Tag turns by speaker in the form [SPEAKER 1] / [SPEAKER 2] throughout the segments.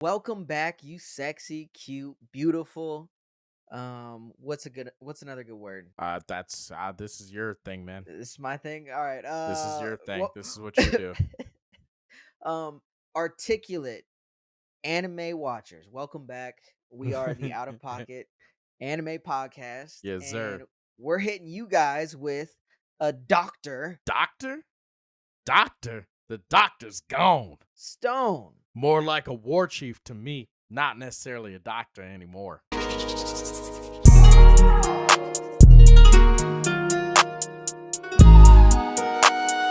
[SPEAKER 1] Welcome back, you sexy, cute, beautiful. What's another good word?
[SPEAKER 2] That's this is your thing, man.
[SPEAKER 1] It's my thing. All right.
[SPEAKER 2] This is your thing.
[SPEAKER 1] Well,
[SPEAKER 2] This is what you do.
[SPEAKER 1] um, articulate anime watchers. Welcome back. We are the Out of Pocket Anime Podcast,
[SPEAKER 2] Yes,
[SPEAKER 1] and
[SPEAKER 2] sir.
[SPEAKER 1] we're hitting you guys with a Doctor
[SPEAKER 2] Doctor? Doctor? The doctor's gone.
[SPEAKER 1] Stone.
[SPEAKER 2] More like a war chief to me, not necessarily a doctor anymore.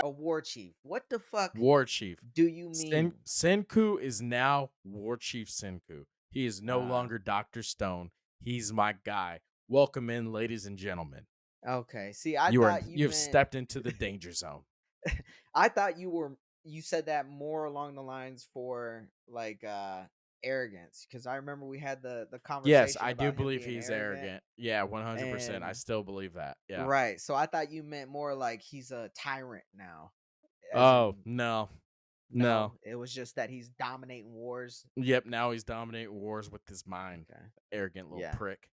[SPEAKER 1] A war chief. What the fuck
[SPEAKER 2] War chief.
[SPEAKER 1] do you mean?
[SPEAKER 2] Senku is now War Chief Senku. He is no
[SPEAKER 1] Uh,
[SPEAKER 2] longer Dr. Stone. He's my guy. Welcome in, ladies and gentlemen.
[SPEAKER 1] okay. See, I
[SPEAKER 2] You are
[SPEAKER 1] thought you
[SPEAKER 2] you've
[SPEAKER 1] meant
[SPEAKER 2] stepped into the danger zone.
[SPEAKER 1] I thought you said that more along the lines for like arrogance, because I remember we had the
[SPEAKER 2] Yes,
[SPEAKER 1] conversation
[SPEAKER 2] I do
[SPEAKER 1] about him
[SPEAKER 2] believe
[SPEAKER 1] being
[SPEAKER 2] he's
[SPEAKER 1] arrogant.
[SPEAKER 2] arrogant. Yeah, 100%. I
[SPEAKER 1] And
[SPEAKER 2] still believe that. Yeah.
[SPEAKER 1] right, so I thought you meant more like he's a tyrant now, as
[SPEAKER 2] Oh,
[SPEAKER 1] in
[SPEAKER 2] no. No.
[SPEAKER 1] no, it was just that he's dominating wars.
[SPEAKER 2] Yep, now he's dominating wars with his mind.
[SPEAKER 1] Okay.
[SPEAKER 2] Arrogant little
[SPEAKER 1] Yeah.
[SPEAKER 2] prick.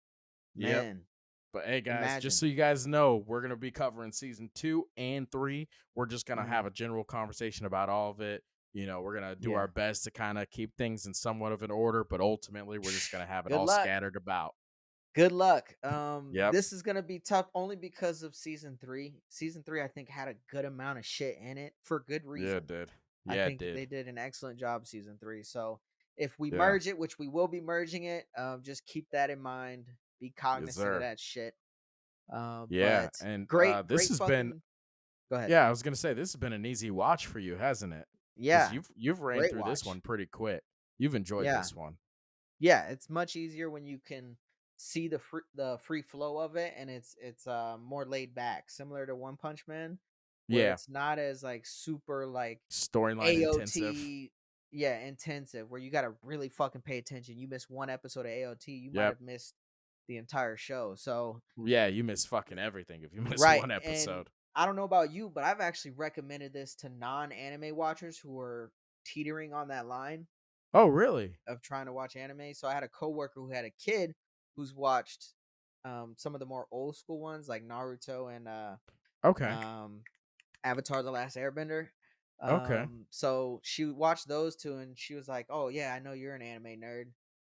[SPEAKER 2] Yep.
[SPEAKER 1] Man,
[SPEAKER 2] But hey guys, just
[SPEAKER 1] imagine.
[SPEAKER 2] so you guys know, we're gonna be covering season 2 and 3. We're just gonna have
[SPEAKER 1] Mhm.
[SPEAKER 2] a general conversation about all of it. We're gonna do our
[SPEAKER 1] Yeah.
[SPEAKER 2] best to kind of keep things in somewhat of an order, but ultimately we're just gonna have it
[SPEAKER 1] Good
[SPEAKER 2] all
[SPEAKER 1] luck.
[SPEAKER 2] scattered about.
[SPEAKER 1] Good luck.
[SPEAKER 2] Yep.
[SPEAKER 1] This is gonna be tough only because of season three. Season three, I think, had a good amount of shit in it for good
[SPEAKER 2] Yeah, it
[SPEAKER 1] reason.
[SPEAKER 2] did.
[SPEAKER 1] I
[SPEAKER 2] Yeah, it
[SPEAKER 1] think
[SPEAKER 2] did.
[SPEAKER 1] they did an excellent job season three. So if we
[SPEAKER 2] Yeah.
[SPEAKER 1] merge it, which we will be merging it, just keep that in mind. Be
[SPEAKER 2] Yes,
[SPEAKER 1] cognizant of
[SPEAKER 2] sir.
[SPEAKER 1] that shit.
[SPEAKER 2] Yeah.
[SPEAKER 1] But
[SPEAKER 2] And
[SPEAKER 1] great,
[SPEAKER 2] this
[SPEAKER 1] great
[SPEAKER 2] has been
[SPEAKER 1] fucking. Go ahead.
[SPEAKER 2] Yeah, I was gonna say this has been an easy watch for you, hasn't it? Because
[SPEAKER 1] Yeah,
[SPEAKER 2] you've ran
[SPEAKER 1] great
[SPEAKER 2] through this
[SPEAKER 1] watch.
[SPEAKER 2] one pretty quick. You've enjoyed
[SPEAKER 1] Yeah,
[SPEAKER 2] this one.
[SPEAKER 1] yeah. It's much easier when you can see the free flow of it, and it's more laid back, similar to One Punch Man, where
[SPEAKER 2] Yeah,
[SPEAKER 1] it's not as like super like
[SPEAKER 2] storyline intensive.
[SPEAKER 1] AOT, yeah, intensive, where you got to really fucking pay attention. You miss one episode of AOT, you might
[SPEAKER 2] Yep.
[SPEAKER 1] have missed the entire show. So,
[SPEAKER 2] Yeah, you miss fucking everything if you miss
[SPEAKER 1] right.
[SPEAKER 2] one
[SPEAKER 1] And
[SPEAKER 2] episode.
[SPEAKER 1] I don't know about you, but I've actually recommended this to non-anime watchers who are teetering on that line
[SPEAKER 2] Oh, really?
[SPEAKER 1] of trying to watch anime. So I had a coworker who had a kid who's watched some of the more old school ones like Naruto and
[SPEAKER 2] Okay.
[SPEAKER 1] um Avatar: The Last Airbender.
[SPEAKER 2] Okay.
[SPEAKER 1] So she watched those two, and she was like, "Oh yeah, I know you're an anime nerd.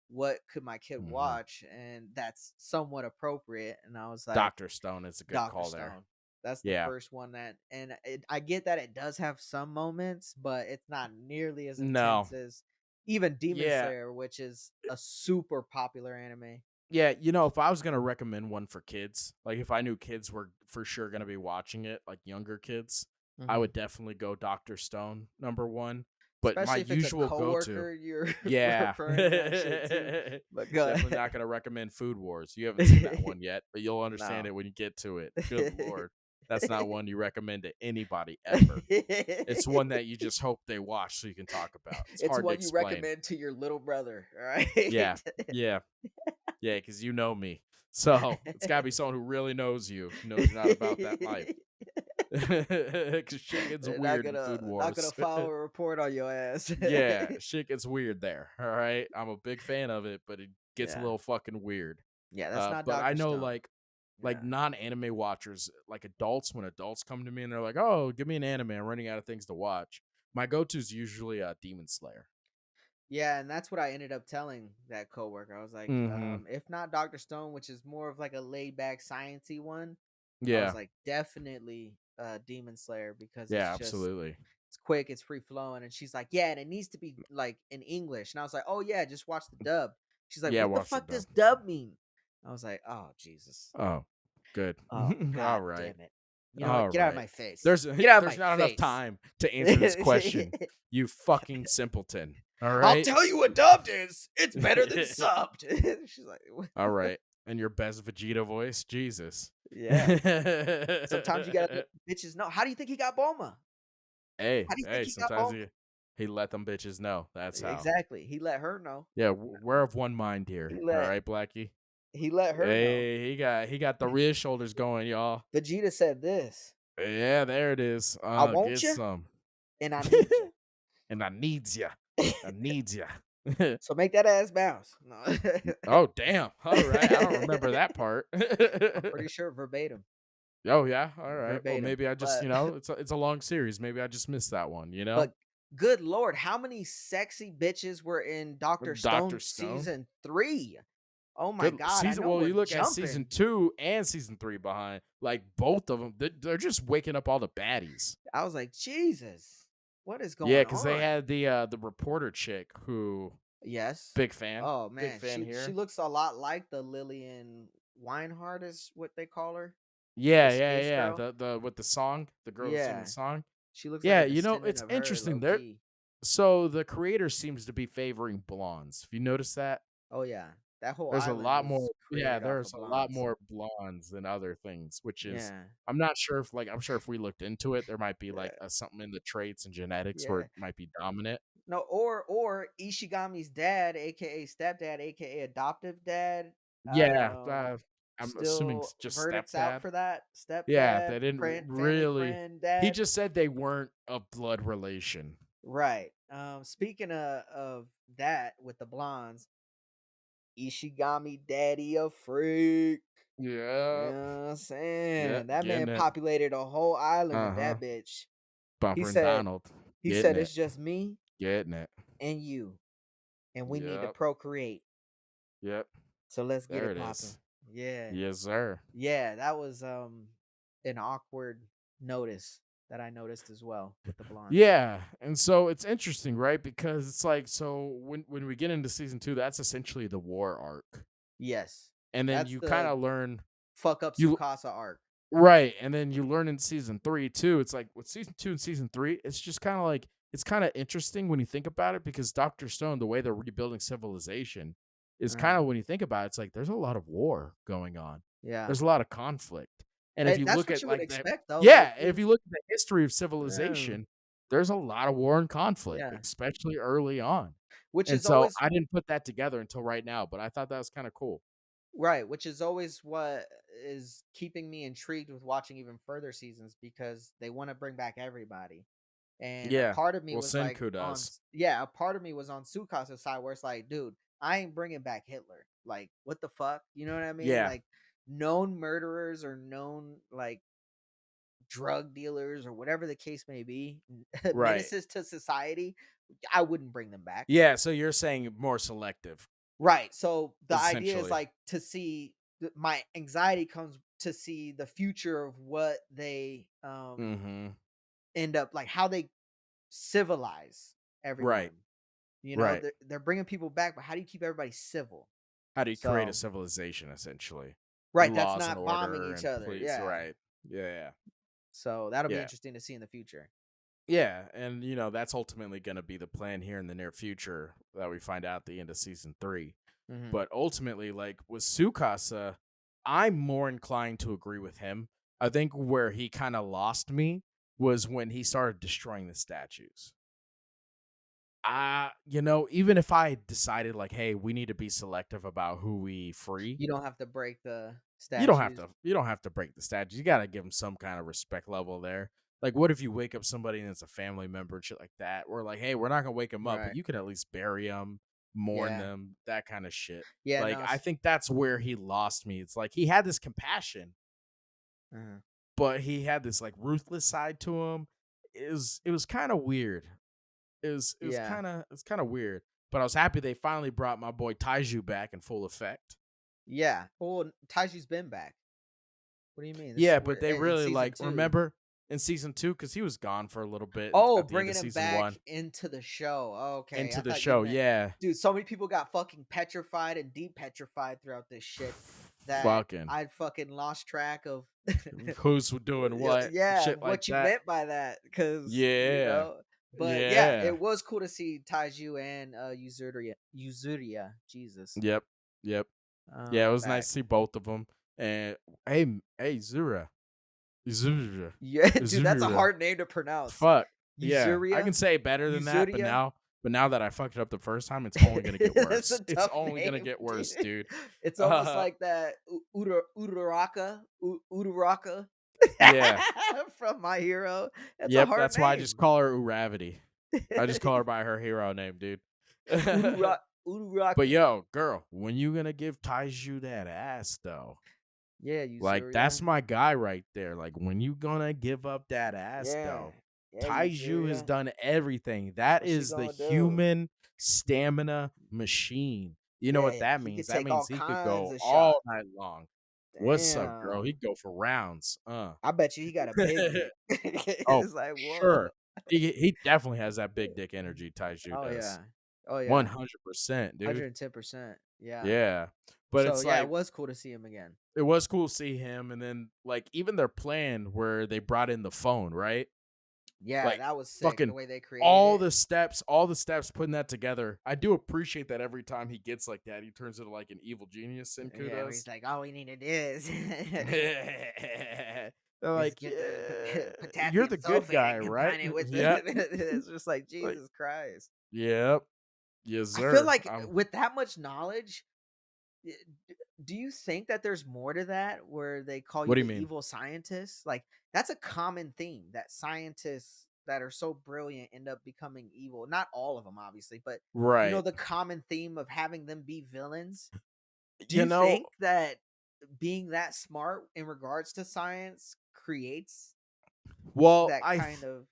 [SPEAKER 1] What could my kid
[SPEAKER 2] hmm
[SPEAKER 1] watch?" And that's somewhat appropriate. And I was like,
[SPEAKER 2] Doctor Stone is a good
[SPEAKER 1] "Doctor
[SPEAKER 2] call there.
[SPEAKER 1] Stone." That's the
[SPEAKER 2] Yeah.
[SPEAKER 1] first one I get that it does have some moments, but it's not nearly as
[SPEAKER 2] No.
[SPEAKER 1] intense as even Demon
[SPEAKER 2] Yeah.
[SPEAKER 1] Slayer, which is a super popular anime.
[SPEAKER 2] Yeah, if I was gonna recommend one for kids, like if I knew kids were for sure gonna be watching it, like younger kids, I
[SPEAKER 1] Hmm.
[SPEAKER 2] would definitely go Doctor Stone #1. But my
[SPEAKER 1] Especially if it's a
[SPEAKER 2] usual go-to,
[SPEAKER 1] coworker you're
[SPEAKER 2] yeah,
[SPEAKER 1] referring to that shit too.
[SPEAKER 2] definitely
[SPEAKER 1] But go
[SPEAKER 2] not
[SPEAKER 1] ahead.
[SPEAKER 2] gonna recommend Food Wars. You haven't seen that one yet, but you'll understand
[SPEAKER 1] No.
[SPEAKER 2] it when you get to it. Good lord, that's not one you recommend to anybody ever. It's one that you just hope they watch so you can talk about. It's
[SPEAKER 1] It's
[SPEAKER 2] hard to
[SPEAKER 1] one you
[SPEAKER 2] explain.
[SPEAKER 1] recommend to your little brother, all right?
[SPEAKER 2] Yeah, yeah. Yeah, because you know me. So it's got to be someone who really knows you, knows you're not about that life. Because shit gets
[SPEAKER 1] They're
[SPEAKER 2] weird in Food
[SPEAKER 1] not gonna
[SPEAKER 2] Wars.
[SPEAKER 1] file a report on your ass.
[SPEAKER 2] Yeah, shit gets weird there. All right. I'm a big fan of it, but it gets a
[SPEAKER 1] Yeah.
[SPEAKER 2] little fucking weird.
[SPEAKER 1] Yeah, that's not
[SPEAKER 2] But I
[SPEAKER 1] Dr.
[SPEAKER 2] know
[SPEAKER 1] Stone.
[SPEAKER 2] like
[SPEAKER 1] Yeah.
[SPEAKER 2] non-anime watchers, like adults, when adults come to me and they're like, "Oh, give me an anime. I'm running out of things to watch." My go-to is usually Demon Slayer.
[SPEAKER 1] Yeah, and that's what I ended up telling that coworker. I was like,
[SPEAKER 2] Mm-hmm.
[SPEAKER 1] if not Dr. Stone, which is more of like a laid back sciency one, I was
[SPEAKER 2] Yeah.
[SPEAKER 1] like, definitely Demon Slayer, because
[SPEAKER 2] Yeah, absolutely.
[SPEAKER 1] it's quick, it's free flowing. And she's like, yeah, and it needs to be like in English. And I was like, oh yeah, just watch the dub. She's like,
[SPEAKER 2] Yeah,
[SPEAKER 1] what the
[SPEAKER 2] watch the
[SPEAKER 1] fuck does
[SPEAKER 2] dub.
[SPEAKER 1] dub mean? I was like, oh Jesus.
[SPEAKER 2] Oh, good.
[SPEAKER 1] Oh
[SPEAKER 2] All
[SPEAKER 1] god
[SPEAKER 2] right.
[SPEAKER 1] damn it. You know
[SPEAKER 2] All
[SPEAKER 1] what? Get out of
[SPEAKER 2] right.
[SPEAKER 1] my face.
[SPEAKER 2] There's
[SPEAKER 1] Get out of
[SPEAKER 2] there's
[SPEAKER 1] my
[SPEAKER 2] not enough
[SPEAKER 1] face.
[SPEAKER 2] time to answer this question. You fucking simpleton. All
[SPEAKER 1] I'll
[SPEAKER 2] right?
[SPEAKER 1] tell you what dubbed is. It's better than subbed. She's like, "What?"
[SPEAKER 2] All right. And your best Vegeta voice? Jesus.
[SPEAKER 1] Yeah. Sometimes you gotta let bitches know. How do you think he got Bulma?
[SPEAKER 2] Hey,
[SPEAKER 1] How do you think
[SPEAKER 2] hey,
[SPEAKER 1] he got
[SPEAKER 2] sometimes
[SPEAKER 1] Bulma?
[SPEAKER 2] he let them bitches know. That's how.
[SPEAKER 1] Exactly. He let her know.
[SPEAKER 2] Yeah, we're of one mind here.
[SPEAKER 1] He
[SPEAKER 2] All
[SPEAKER 1] let
[SPEAKER 2] right, Blackie.
[SPEAKER 1] he let her know.
[SPEAKER 2] Hey, he got the rear shoulders going, y'all.
[SPEAKER 1] Vegeta said this.
[SPEAKER 2] Yeah, there it is.
[SPEAKER 1] I want
[SPEAKER 2] Get
[SPEAKER 1] you
[SPEAKER 2] some.
[SPEAKER 1] and I need you.
[SPEAKER 2] And I needs ya. I needs ya.
[SPEAKER 1] So make that ass bounce. No.
[SPEAKER 2] Oh, damn. All right. I don't remember that part.
[SPEAKER 1] I'm pretty sure verbatim.
[SPEAKER 2] Oh, yeah? All right. Well,
[SPEAKER 1] Verbatim.
[SPEAKER 2] maybe I just,
[SPEAKER 1] But
[SPEAKER 2] it's a long series. Maybe I just missed that one, you know?
[SPEAKER 1] but good lord, how many sexy bitches were in Doctor
[SPEAKER 2] Doctor
[SPEAKER 1] Stone
[SPEAKER 2] Stone.
[SPEAKER 1] season 3? Oh my
[SPEAKER 2] Good
[SPEAKER 1] god, I
[SPEAKER 2] season.
[SPEAKER 1] know
[SPEAKER 2] Well,
[SPEAKER 1] we're
[SPEAKER 2] you look at season
[SPEAKER 1] jumping.
[SPEAKER 2] 2 and season 3 behind. Like, both of them, they're just waking up all the baddies.
[SPEAKER 1] I was like, "Jesus, what is
[SPEAKER 2] Yeah,
[SPEAKER 1] going
[SPEAKER 2] because they
[SPEAKER 1] on?"
[SPEAKER 2] had the reporter chick who
[SPEAKER 1] Yes.
[SPEAKER 2] big fan.
[SPEAKER 1] Oh
[SPEAKER 2] Big
[SPEAKER 1] man,
[SPEAKER 2] fan
[SPEAKER 1] she
[SPEAKER 2] here.
[SPEAKER 1] looks a lot like the Lillian Weinhardt is what they call her, the
[SPEAKER 2] Yeah, yeah,
[SPEAKER 1] space
[SPEAKER 2] yeah.
[SPEAKER 1] girl.
[SPEAKER 2] The with the song, the girl who sing the
[SPEAKER 1] Yeah,
[SPEAKER 2] song.
[SPEAKER 1] she looks like
[SPEAKER 2] Yeah,
[SPEAKER 1] a descendant
[SPEAKER 2] it's
[SPEAKER 1] of her,
[SPEAKER 2] interesting.
[SPEAKER 1] low
[SPEAKER 2] There
[SPEAKER 1] key.
[SPEAKER 2] so the creator seems to be favoring blondes. Have you noticed that?
[SPEAKER 1] Oh yeah, that whole
[SPEAKER 2] There's a
[SPEAKER 1] island
[SPEAKER 2] lot more
[SPEAKER 1] was
[SPEAKER 2] yeah,
[SPEAKER 1] created off
[SPEAKER 2] there's
[SPEAKER 1] of
[SPEAKER 2] a lot
[SPEAKER 1] blondes.
[SPEAKER 2] more blondes than other things, which is
[SPEAKER 1] Yeah,
[SPEAKER 2] I'm not sure if I'm sure if we looked into it, there might be like
[SPEAKER 1] yeah,
[SPEAKER 2] something in the traits and genetics where
[SPEAKER 1] yeah.
[SPEAKER 2] it might be dominant.
[SPEAKER 1] No, or Ishigami's dad, aka stepdad, aka adoptive dad,
[SPEAKER 2] Yeah, I'm assuming
[SPEAKER 1] still
[SPEAKER 2] just
[SPEAKER 1] verdicts out
[SPEAKER 2] stepdad.
[SPEAKER 1] for that.
[SPEAKER 2] Yeah,
[SPEAKER 1] Stepdad,
[SPEAKER 2] they didn't
[SPEAKER 1] friend, family
[SPEAKER 2] really
[SPEAKER 1] friend,
[SPEAKER 2] he
[SPEAKER 1] dad.
[SPEAKER 2] just said they weren't a blood relation.
[SPEAKER 1] Right. Speaking of that with the blondes, Ishigami daddy a freak. You
[SPEAKER 2] Yeah.
[SPEAKER 1] know what I'm
[SPEAKER 2] Yeah,
[SPEAKER 1] saying? That man
[SPEAKER 2] getting it.
[SPEAKER 1] populated a whole island with
[SPEAKER 2] Uh-huh.
[SPEAKER 1] that bitch. He
[SPEAKER 2] Bumper and
[SPEAKER 1] said
[SPEAKER 2] Donald.
[SPEAKER 1] he
[SPEAKER 2] Getting
[SPEAKER 1] said
[SPEAKER 2] it.
[SPEAKER 1] it's just me
[SPEAKER 2] Getting it.
[SPEAKER 1] and you, and we need to
[SPEAKER 2] Yep.
[SPEAKER 1] procreate.
[SPEAKER 2] Yep.
[SPEAKER 1] So let's get
[SPEAKER 2] There
[SPEAKER 1] it
[SPEAKER 2] it
[SPEAKER 1] popping.
[SPEAKER 2] is.
[SPEAKER 1] Yeah.
[SPEAKER 2] Yes, sir.
[SPEAKER 1] Yeah, that was an awkward notice that I noticed as well with the blondes.
[SPEAKER 2] Yeah, and so it's interesting, right? Because it's like so when we get into season 2, that's essentially the war arc.
[SPEAKER 1] Yes.
[SPEAKER 2] And then
[SPEAKER 1] That's
[SPEAKER 2] you kind
[SPEAKER 1] the
[SPEAKER 2] of learn
[SPEAKER 1] fuck up
[SPEAKER 2] you
[SPEAKER 1] Tsukasa arc.
[SPEAKER 2] right, and then you learn in season 3 too. It's like with season 2 and season 3, it's just kind of like it's kind of interesting when you think about it because Dr. Stone, the way they're rebuilding civilization is kind
[SPEAKER 1] Uh,
[SPEAKER 2] of when you think about it, it's like there's a lot of war going on.
[SPEAKER 1] yeah.
[SPEAKER 2] There's a lot of conflict. And if
[SPEAKER 1] And
[SPEAKER 2] you
[SPEAKER 1] that's
[SPEAKER 2] look
[SPEAKER 1] what
[SPEAKER 2] at
[SPEAKER 1] you would
[SPEAKER 2] like that
[SPEAKER 1] expect though. Like
[SPEAKER 2] yeah, if
[SPEAKER 1] it's
[SPEAKER 2] you look at the history of
[SPEAKER 1] yeah.
[SPEAKER 2] civilization, there's a lot of war and conflict,
[SPEAKER 1] Yeah.
[SPEAKER 2] especially early on.
[SPEAKER 1] Which
[SPEAKER 2] And
[SPEAKER 1] is
[SPEAKER 2] so
[SPEAKER 1] always
[SPEAKER 2] I didn't put that together until right now, but I thought that was kind of cool.
[SPEAKER 1] right, which is always what is keeping me intrigued with watching even further seasons because they want to bring back everybody. And a
[SPEAKER 2] Yeah.
[SPEAKER 1] part of me
[SPEAKER 2] Well,
[SPEAKER 1] was like
[SPEAKER 2] Senku does.
[SPEAKER 1] yeah, a part of me was on Sukasa's side where it's like, dude, I ain't bringing back Hitler. Like, what the fuck? You know what I mean?
[SPEAKER 2] Yeah.
[SPEAKER 1] Like, known murderers or known like drug dealers or whatever the case may be,
[SPEAKER 2] Right.
[SPEAKER 1] menaces to society, I wouldn't bring them back.
[SPEAKER 2] Yeah, so you're saying more selective,
[SPEAKER 1] Right. So the idea is
[SPEAKER 2] essentially.
[SPEAKER 1] like to see my anxiety comes to see the future of what they
[SPEAKER 2] Mhm.
[SPEAKER 1] end up like how they civilize
[SPEAKER 2] Right.
[SPEAKER 1] everyone. You know,
[SPEAKER 2] Right.
[SPEAKER 1] they're bringing people back, but how do you keep everybody civil?
[SPEAKER 2] How do you create a
[SPEAKER 1] So,
[SPEAKER 2] civilization, essentially?
[SPEAKER 1] right, that's
[SPEAKER 2] Laws and
[SPEAKER 1] not bombing
[SPEAKER 2] order
[SPEAKER 1] each
[SPEAKER 2] and
[SPEAKER 1] other.
[SPEAKER 2] police,
[SPEAKER 1] Yeah.
[SPEAKER 2] right. Yeah.
[SPEAKER 1] So that'll be
[SPEAKER 2] Yeah.
[SPEAKER 1] interesting to see in the future.
[SPEAKER 2] Yeah, and, that's ultimately gonna be the plan here in the near future that we find out at the end of season 3.
[SPEAKER 1] Hmm.
[SPEAKER 2] But ultimately, like, with Tsukasa, I'm more inclined to agree with him. I think where he kinda lost me was when he started destroying the statues. Even if I decided like, "Hey, we need to be selective about who we free,"
[SPEAKER 1] You don't have to break the
[SPEAKER 2] you don't have
[SPEAKER 1] statues.
[SPEAKER 2] to you don't have to break the statues. You gotta give them some kind of respect level there. Like, what if you wake up somebody and it's a family member and shit like that? We're like, "Hey, we're not gonna wake them up, but
[SPEAKER 1] Right.
[SPEAKER 2] you can at least bury them, mourn
[SPEAKER 1] Yeah.
[SPEAKER 2] them, that kind of shit."
[SPEAKER 1] Yeah.
[SPEAKER 2] Like,
[SPEAKER 1] No.
[SPEAKER 2] I think that's where he lost me. It's like he had this compassion,
[SPEAKER 1] Uh,
[SPEAKER 2] but he had this like ruthless side to him. It was kind of weird. It was
[SPEAKER 1] yeah.
[SPEAKER 2] kind of weird. But I was happy they finally brought my boy Taiju back in full effect.
[SPEAKER 1] Yeah. Well, Taiji's been back. What do you mean? This
[SPEAKER 2] Yeah, but
[SPEAKER 1] we're
[SPEAKER 2] they
[SPEAKER 1] in
[SPEAKER 2] really
[SPEAKER 1] season
[SPEAKER 2] like
[SPEAKER 1] two.
[SPEAKER 2] remember in season 2 because he was gone for a little bit
[SPEAKER 1] Oh,
[SPEAKER 2] at the end of
[SPEAKER 1] bringing him
[SPEAKER 2] season
[SPEAKER 1] back
[SPEAKER 2] 1
[SPEAKER 1] into the show. Okay,
[SPEAKER 2] into
[SPEAKER 1] I
[SPEAKER 2] the
[SPEAKER 1] thought you
[SPEAKER 2] show.
[SPEAKER 1] meant
[SPEAKER 2] Yeah,
[SPEAKER 1] dude, so many people got fucking petrified and depetrified throughout this shit that
[SPEAKER 2] fucking
[SPEAKER 1] I fucking lost track of
[SPEAKER 2] who's doing what
[SPEAKER 1] yeah,
[SPEAKER 2] shit like
[SPEAKER 1] what you
[SPEAKER 2] that.
[SPEAKER 1] meant by that cuz
[SPEAKER 2] Yeah,
[SPEAKER 1] but yeah,
[SPEAKER 2] yeah,
[SPEAKER 1] it was cool to see Taiju and Yuzuriha, Jesus.
[SPEAKER 2] yep, yep. Yeah, it was nice
[SPEAKER 1] Back.
[SPEAKER 2] to see both of them. And hey, Zura,
[SPEAKER 1] Yeah, dude, that's a
[SPEAKER 2] Zura.
[SPEAKER 1] hard name to pronounce.
[SPEAKER 2] Fuck. Yeah, I can
[SPEAKER 1] Yuzuria?
[SPEAKER 2] say it better than that, but
[SPEAKER 1] Yuzuria?
[SPEAKER 2] now that I fucked it up the first time, it's only gonna get
[SPEAKER 1] That's
[SPEAKER 2] worse.
[SPEAKER 1] a
[SPEAKER 2] It's
[SPEAKER 1] tough
[SPEAKER 2] only gonna
[SPEAKER 1] name,
[SPEAKER 2] get
[SPEAKER 1] dude.
[SPEAKER 2] worse, dude.
[SPEAKER 1] It's almost
[SPEAKER 2] Uh,
[SPEAKER 1] like that Uraraka
[SPEAKER 2] yeah.
[SPEAKER 1] from My Hero. That's a
[SPEAKER 2] Yep,
[SPEAKER 1] hard
[SPEAKER 2] that's why I just
[SPEAKER 1] name.
[SPEAKER 2] call her Uravity. I just call her by her hero name, dude.
[SPEAKER 1] Urara
[SPEAKER 2] But
[SPEAKER 1] Urarake.
[SPEAKER 2] yo, girl, when you gonna give Taiju that ass though?
[SPEAKER 1] Yeah,
[SPEAKER 2] Like, that's
[SPEAKER 1] yuzuriha.
[SPEAKER 2] my guy right there. Like, when you gonna give up that ass
[SPEAKER 1] Yeah.
[SPEAKER 2] though?
[SPEAKER 1] Yeah,
[SPEAKER 2] Taiju has
[SPEAKER 1] yuzuriha.
[SPEAKER 2] done everything. That
[SPEAKER 1] What she
[SPEAKER 2] is the
[SPEAKER 1] gonna do?
[SPEAKER 2] human stamina machine. You know what
[SPEAKER 1] Yeah,
[SPEAKER 2] that
[SPEAKER 1] he could
[SPEAKER 2] means? That
[SPEAKER 1] take all
[SPEAKER 2] means he could
[SPEAKER 1] kinds
[SPEAKER 2] go
[SPEAKER 1] of
[SPEAKER 2] all
[SPEAKER 1] shots.
[SPEAKER 2] night long. What's up, girl?
[SPEAKER 1] Damn.
[SPEAKER 2] He'd go for rounds.
[SPEAKER 1] I bet you he got a big dick.
[SPEAKER 2] Oh,
[SPEAKER 1] It's like,
[SPEAKER 2] for
[SPEAKER 1] whoa.
[SPEAKER 2] sure. He definitely has that big dick energy, Taiju
[SPEAKER 1] Oh
[SPEAKER 2] does.
[SPEAKER 1] yeah. Oh yeah.
[SPEAKER 2] 100%, dude.
[SPEAKER 1] 110%. Yeah.
[SPEAKER 2] Yeah. But
[SPEAKER 1] So
[SPEAKER 2] it's
[SPEAKER 1] yeah, it
[SPEAKER 2] like
[SPEAKER 1] was cool to see him again.
[SPEAKER 2] it was cool to see him, and then, like, even their plan where they brought in the phone, right?
[SPEAKER 1] Yeah,
[SPEAKER 2] Like,
[SPEAKER 1] that was sick. The
[SPEAKER 2] fucking
[SPEAKER 1] way they created it.
[SPEAKER 2] all the steps putting that together. I do appreciate that every time he gets like that, he turns into, like, an evil genius, Senku
[SPEAKER 1] Yeah, where he's
[SPEAKER 2] does.
[SPEAKER 1] like, all we needed is
[SPEAKER 2] They're
[SPEAKER 1] is
[SPEAKER 2] like,
[SPEAKER 1] get the
[SPEAKER 2] you're
[SPEAKER 1] potassium
[SPEAKER 2] the good
[SPEAKER 1] sulfate
[SPEAKER 2] guy,
[SPEAKER 1] and
[SPEAKER 2] right?"
[SPEAKER 1] combine it with the.
[SPEAKER 2] Yep.
[SPEAKER 1] It's just like
[SPEAKER 2] Like,
[SPEAKER 1] Jesus Christ.
[SPEAKER 2] yep. Yes,
[SPEAKER 1] I feel
[SPEAKER 2] sir.
[SPEAKER 1] like with that much knowledge, Y do you think that there's more to that where they call
[SPEAKER 2] What
[SPEAKER 1] you
[SPEAKER 2] do you
[SPEAKER 1] the
[SPEAKER 2] mean?
[SPEAKER 1] evil scientist? Like, that's a common theme that scientists that are so brilliant end up becoming evil. Not all of them, obviously, but
[SPEAKER 2] Right.
[SPEAKER 1] the common theme of having them be villains. Do
[SPEAKER 2] You
[SPEAKER 1] you
[SPEAKER 2] know,
[SPEAKER 1] think that being that smart in regards to science creates
[SPEAKER 2] well,
[SPEAKER 1] that kind of,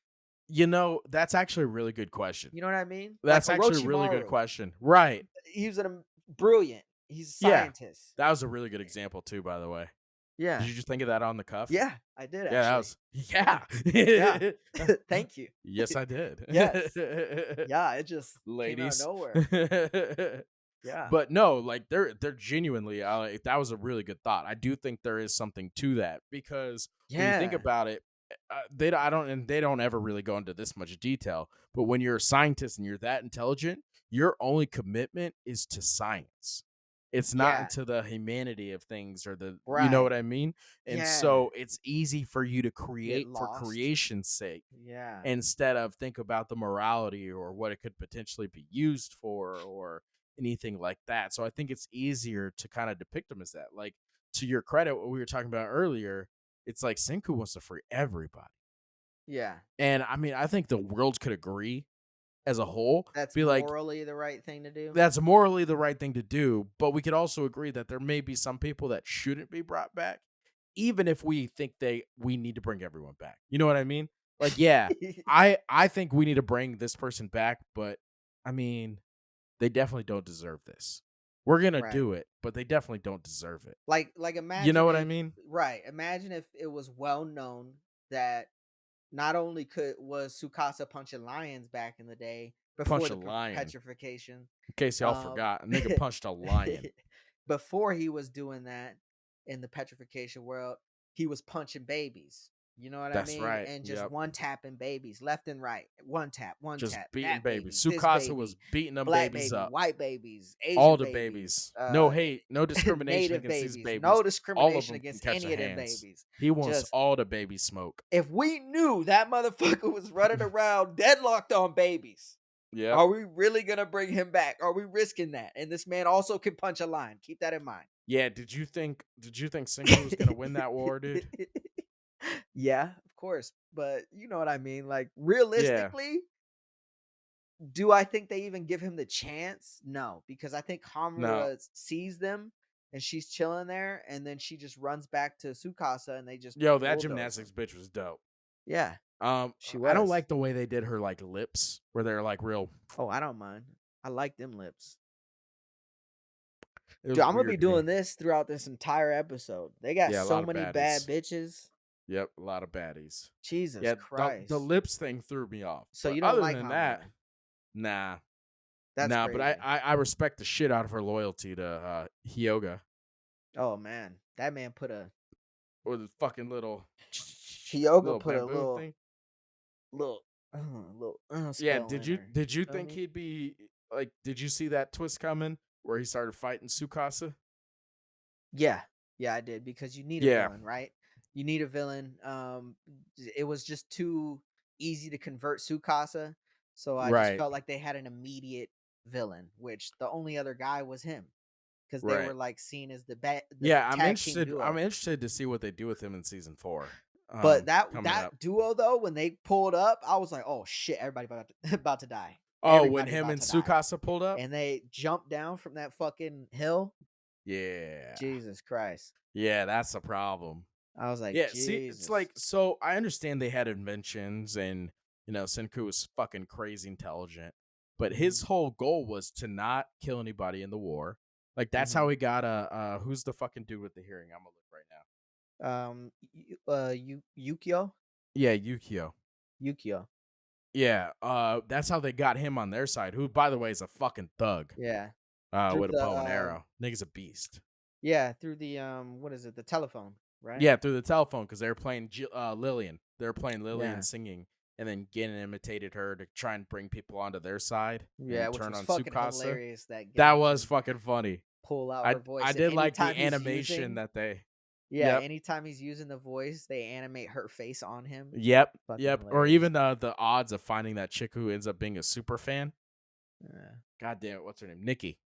[SPEAKER 2] that's actually a really good question.
[SPEAKER 1] you know what I mean? Like
[SPEAKER 2] That's actually a really good
[SPEAKER 1] Orochimaru,
[SPEAKER 2] question. Right.
[SPEAKER 1] he's brilliant. He's a
[SPEAKER 2] Yeah.
[SPEAKER 1] scientist.
[SPEAKER 2] That was a really good example too, by the way. Did
[SPEAKER 1] Yeah.
[SPEAKER 2] you just think of that on the cuff?
[SPEAKER 1] Yeah, I did
[SPEAKER 2] Yeah, that
[SPEAKER 1] actually.
[SPEAKER 2] was
[SPEAKER 1] Yeah. Yeah.
[SPEAKER 2] yeah.
[SPEAKER 1] Thank you.
[SPEAKER 2] Yes, I did.
[SPEAKER 1] Yes. Yeah, it just came out of
[SPEAKER 2] Ladies.
[SPEAKER 1] nowhere. Yeah.
[SPEAKER 2] But no, like, they're genuinely, like, that was a really good thought. I do think there is something to that because when you think
[SPEAKER 1] Yeah.
[SPEAKER 2] about it, they don't ever really go into this much detail, but when you're a scientist and you're that intelligent, your only commitment is to science. It's not
[SPEAKER 1] Yeah.
[SPEAKER 2] into the humanity of things or you know what
[SPEAKER 1] Right.
[SPEAKER 2] I mean? And
[SPEAKER 1] Yeah.
[SPEAKER 2] so it's easy for you to
[SPEAKER 1] Get
[SPEAKER 2] create for
[SPEAKER 1] lost.
[SPEAKER 2] creation's sake
[SPEAKER 1] Yeah.
[SPEAKER 2] instead of think about the morality or what it could potentially be used for or anything like that. So I think it's easier to kind of depict them as that. Like, to your credit, what we were talking about earlier, it's like Senku wants to free everybody.
[SPEAKER 1] Yeah.
[SPEAKER 2] And I mean, I think the world could agree as a whole,
[SPEAKER 1] That's
[SPEAKER 2] be like,
[SPEAKER 1] morally the right thing to do.
[SPEAKER 2] that's morally the right thing to do. But we could also agree that there may be some people that shouldn't be brought back, even if we think we need to bring everyone back. You know what I mean? Like, yeah, I think we need to bring this person back, but I mean, they definitely don't deserve this. We're gonna
[SPEAKER 1] Right.
[SPEAKER 2] do it, but they definitely don't deserve it.
[SPEAKER 1] Like
[SPEAKER 2] You know
[SPEAKER 1] imagine
[SPEAKER 2] what I
[SPEAKER 1] if,
[SPEAKER 2] mean?
[SPEAKER 1] right, imagine if it was well known that not only could was Tsukasa punching lions back in the day before
[SPEAKER 2] Punch a
[SPEAKER 1] the
[SPEAKER 2] lion.
[SPEAKER 1] petrification.
[SPEAKER 2] In case y'all
[SPEAKER 1] Um,
[SPEAKER 2] forgot, a nigga punched a lion.
[SPEAKER 1] before he was doing that in the petrification world, he was punching babies. You know what I
[SPEAKER 2] That's
[SPEAKER 1] mean?
[SPEAKER 2] right.
[SPEAKER 1] And just
[SPEAKER 2] Yep.
[SPEAKER 1] one tapping babies left and right. One
[SPEAKER 2] Just
[SPEAKER 1] tap,
[SPEAKER 2] beating
[SPEAKER 1] that
[SPEAKER 2] babies.
[SPEAKER 1] baby, this
[SPEAKER 2] Sukasa was
[SPEAKER 1] baby,
[SPEAKER 2] beating them
[SPEAKER 1] black
[SPEAKER 2] babies
[SPEAKER 1] baby,
[SPEAKER 2] up.
[SPEAKER 1] white babies,
[SPEAKER 2] All
[SPEAKER 1] Asian
[SPEAKER 2] the
[SPEAKER 1] babies,
[SPEAKER 2] babies. No hate, no discrimination
[SPEAKER 1] native
[SPEAKER 2] against these
[SPEAKER 1] babies.
[SPEAKER 2] babies.
[SPEAKER 1] No
[SPEAKER 2] All of
[SPEAKER 1] discrimination
[SPEAKER 2] them can
[SPEAKER 1] against
[SPEAKER 2] catch a
[SPEAKER 1] any of them
[SPEAKER 2] hands.
[SPEAKER 1] babies.
[SPEAKER 2] He wants
[SPEAKER 1] Just
[SPEAKER 2] all the baby smoke.
[SPEAKER 1] if we knew that motherfucker was running around deadlocked on babies,
[SPEAKER 2] Yep.
[SPEAKER 1] are we really gonna bring him back? Are we risking that? And this man also can punch a line. Keep that in mind.
[SPEAKER 2] Yeah, did you think Senku was gonna win that war, dude?
[SPEAKER 1] Yeah, of course. But you know what I mean? Like
[SPEAKER 2] Yeah.
[SPEAKER 1] realistically, do I think they even give him the chance? No, because I think
[SPEAKER 2] No.
[SPEAKER 1] Hamura sees them and she's chilling there, and then she just runs back to Sukasa and they just
[SPEAKER 2] Yo, that
[SPEAKER 1] bulldoze
[SPEAKER 2] gymnastics
[SPEAKER 1] them.
[SPEAKER 2] bitch was dope.
[SPEAKER 1] Yeah, she
[SPEAKER 2] I don't
[SPEAKER 1] was.
[SPEAKER 2] like the way they did her, like, lips, where they're, like, real
[SPEAKER 1] Oh, I don't mind. I like them lips.
[SPEAKER 2] it
[SPEAKER 1] Dude,
[SPEAKER 2] was
[SPEAKER 1] I'm gonna be
[SPEAKER 2] weird to me.
[SPEAKER 1] doing this throughout this entire episode. They got
[SPEAKER 2] Yeah, a
[SPEAKER 1] so
[SPEAKER 2] lot of
[SPEAKER 1] many bad
[SPEAKER 2] baddies.
[SPEAKER 1] bitches.
[SPEAKER 2] Yep, a lot of baddies.
[SPEAKER 1] Jesus
[SPEAKER 2] Yeah, the
[SPEAKER 1] Christ.
[SPEAKER 2] lips thing threw me off,
[SPEAKER 1] So
[SPEAKER 2] but
[SPEAKER 1] you don't
[SPEAKER 2] other
[SPEAKER 1] like
[SPEAKER 2] than that,
[SPEAKER 1] Hamura.
[SPEAKER 2] nah.
[SPEAKER 1] That's
[SPEAKER 2] Nah, but I
[SPEAKER 1] crazy.
[SPEAKER 2] I I respect the shit out of her loyalty to, Hyoga,
[SPEAKER 1] Oh man. That man put a
[SPEAKER 2] or the fucking little
[SPEAKER 1] Hyoga
[SPEAKER 2] little
[SPEAKER 1] put a
[SPEAKER 2] bamboo thing.
[SPEAKER 1] little little
[SPEAKER 2] Yeah,
[SPEAKER 1] spell in her.
[SPEAKER 2] did
[SPEAKER 1] You
[SPEAKER 2] you
[SPEAKER 1] feel
[SPEAKER 2] think
[SPEAKER 1] me?
[SPEAKER 2] he'd be like, did you see that twist coming where he started fighting Tsukasa?
[SPEAKER 1] Yeah. Yeah, I did because you need a
[SPEAKER 2] Yeah,
[SPEAKER 1] villain, right? You need a villain. It was just too easy to convert Sukasa, so I just
[SPEAKER 2] right,
[SPEAKER 1] felt like they had an immediate villain, which the only other guy was him because they were
[SPEAKER 2] right.
[SPEAKER 1] like seen as the
[SPEAKER 2] Yeah,
[SPEAKER 1] tag team
[SPEAKER 2] I'm
[SPEAKER 1] duo.
[SPEAKER 2] interested to see what they do with him in season 4,
[SPEAKER 1] But
[SPEAKER 2] coming up.
[SPEAKER 1] that duo though, when they pulled up, I was like, oh shit, everybody about to, about to die.
[SPEAKER 2] Oh, when
[SPEAKER 1] Everybody
[SPEAKER 2] him
[SPEAKER 1] about
[SPEAKER 2] and
[SPEAKER 1] to die,
[SPEAKER 2] Tsukasa pulled up?
[SPEAKER 1] and they jump down from that fucking hill.
[SPEAKER 2] Yeah.
[SPEAKER 1] Jesus Christ.
[SPEAKER 2] Yeah, that's the problem.
[SPEAKER 1] I was like,
[SPEAKER 2] Yeah, see, it's
[SPEAKER 1] Jesus.
[SPEAKER 2] like so I understand they had inventions and Senku was fucking crazy intelligent, but his
[SPEAKER 1] Mhm,
[SPEAKER 2] whole goal was to not kill anybody in the war. Like that's how
[SPEAKER 1] mhm.
[SPEAKER 2] he got who's the fucking dude with the hearing? I'm gonna look right now.
[SPEAKER 1] Yukio?
[SPEAKER 2] Yeah, Yukio.
[SPEAKER 1] Yukio.
[SPEAKER 2] Yeah, that's how they got him on their side, who by the way is a fucking thug.
[SPEAKER 1] Yeah. Through
[SPEAKER 2] With a
[SPEAKER 1] the,
[SPEAKER 2] bow and arrow. Nigga's a beast.
[SPEAKER 1] yeah, through the, what is it? The telephone, right?
[SPEAKER 2] Yeah, through the telephone because they were playing Lillian. They were playing Lillian
[SPEAKER 1] Yeah.
[SPEAKER 2] singing, and then Gin imitated her to try and bring people onto their side
[SPEAKER 1] Yeah,
[SPEAKER 2] and
[SPEAKER 1] which
[SPEAKER 2] turn
[SPEAKER 1] was
[SPEAKER 2] on
[SPEAKER 1] fucking
[SPEAKER 2] Tsukasa.
[SPEAKER 1] hilarious that
[SPEAKER 2] That
[SPEAKER 1] Gin
[SPEAKER 2] was
[SPEAKER 1] can
[SPEAKER 2] fucking funny.
[SPEAKER 1] pull out
[SPEAKER 2] I
[SPEAKER 1] her
[SPEAKER 2] I
[SPEAKER 1] voice, and
[SPEAKER 2] did like the
[SPEAKER 1] anytime he's
[SPEAKER 2] animation
[SPEAKER 1] using
[SPEAKER 2] that they.
[SPEAKER 1] yeah,
[SPEAKER 2] Yep,
[SPEAKER 1] anytime he's using the voice, they animate her face on him.
[SPEAKER 2] yep,
[SPEAKER 1] Fucking
[SPEAKER 2] yep. Or
[SPEAKER 1] hilarious.
[SPEAKER 2] even the odds of finding that chick who ends up being a super fan.
[SPEAKER 1] Yeah.
[SPEAKER 2] God damn it, what's her name? Nikki.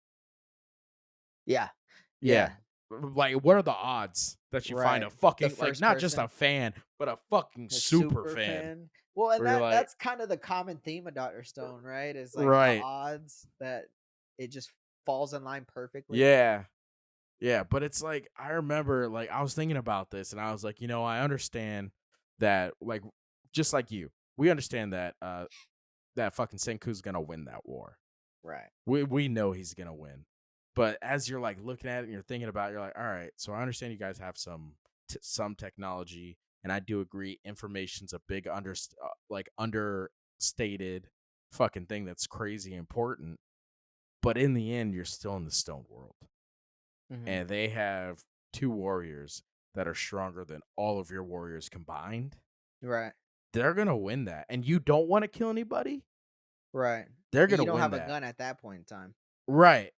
[SPEAKER 1] Yeah.
[SPEAKER 2] Yeah.
[SPEAKER 1] Yeah.
[SPEAKER 2] Like, what are the odds that you find a
[SPEAKER 1] Right. The
[SPEAKER 2] fucking like
[SPEAKER 1] first
[SPEAKER 2] not just a
[SPEAKER 1] person,
[SPEAKER 2] fan, but a fucking
[SPEAKER 1] a
[SPEAKER 2] super
[SPEAKER 1] super
[SPEAKER 2] fan?
[SPEAKER 1] fan. Well, and
[SPEAKER 2] Where you're like,
[SPEAKER 1] that's kind of the common theme of Doctor Stone, right? Is like the
[SPEAKER 2] right.
[SPEAKER 1] odds that it just falls in line perfectly.
[SPEAKER 2] Yeah. Yeah, but it's like I remember like I was thinking about this and I was like, I understand that like just like you. We understand that that fucking Senku's going to win that war.
[SPEAKER 1] Right.
[SPEAKER 2] We know he's going to win. But as you're like looking at it and you're thinking about it, you're like, "All right, so I understand you guys have some technology and I do agree information's a big like understated fucking thing that's crazy important, but in the end you're still in the stone world."
[SPEAKER 1] Hmm.
[SPEAKER 2] And they have two warriors that are stronger than all of your warriors combined,
[SPEAKER 1] Right.
[SPEAKER 2] they're gonna win that. And you don't want to kill anybody,
[SPEAKER 1] Right.
[SPEAKER 2] they're
[SPEAKER 1] And
[SPEAKER 2] gonna
[SPEAKER 1] you don't
[SPEAKER 2] win
[SPEAKER 1] have a
[SPEAKER 2] that.
[SPEAKER 1] gun at that point in time.
[SPEAKER 2] Right.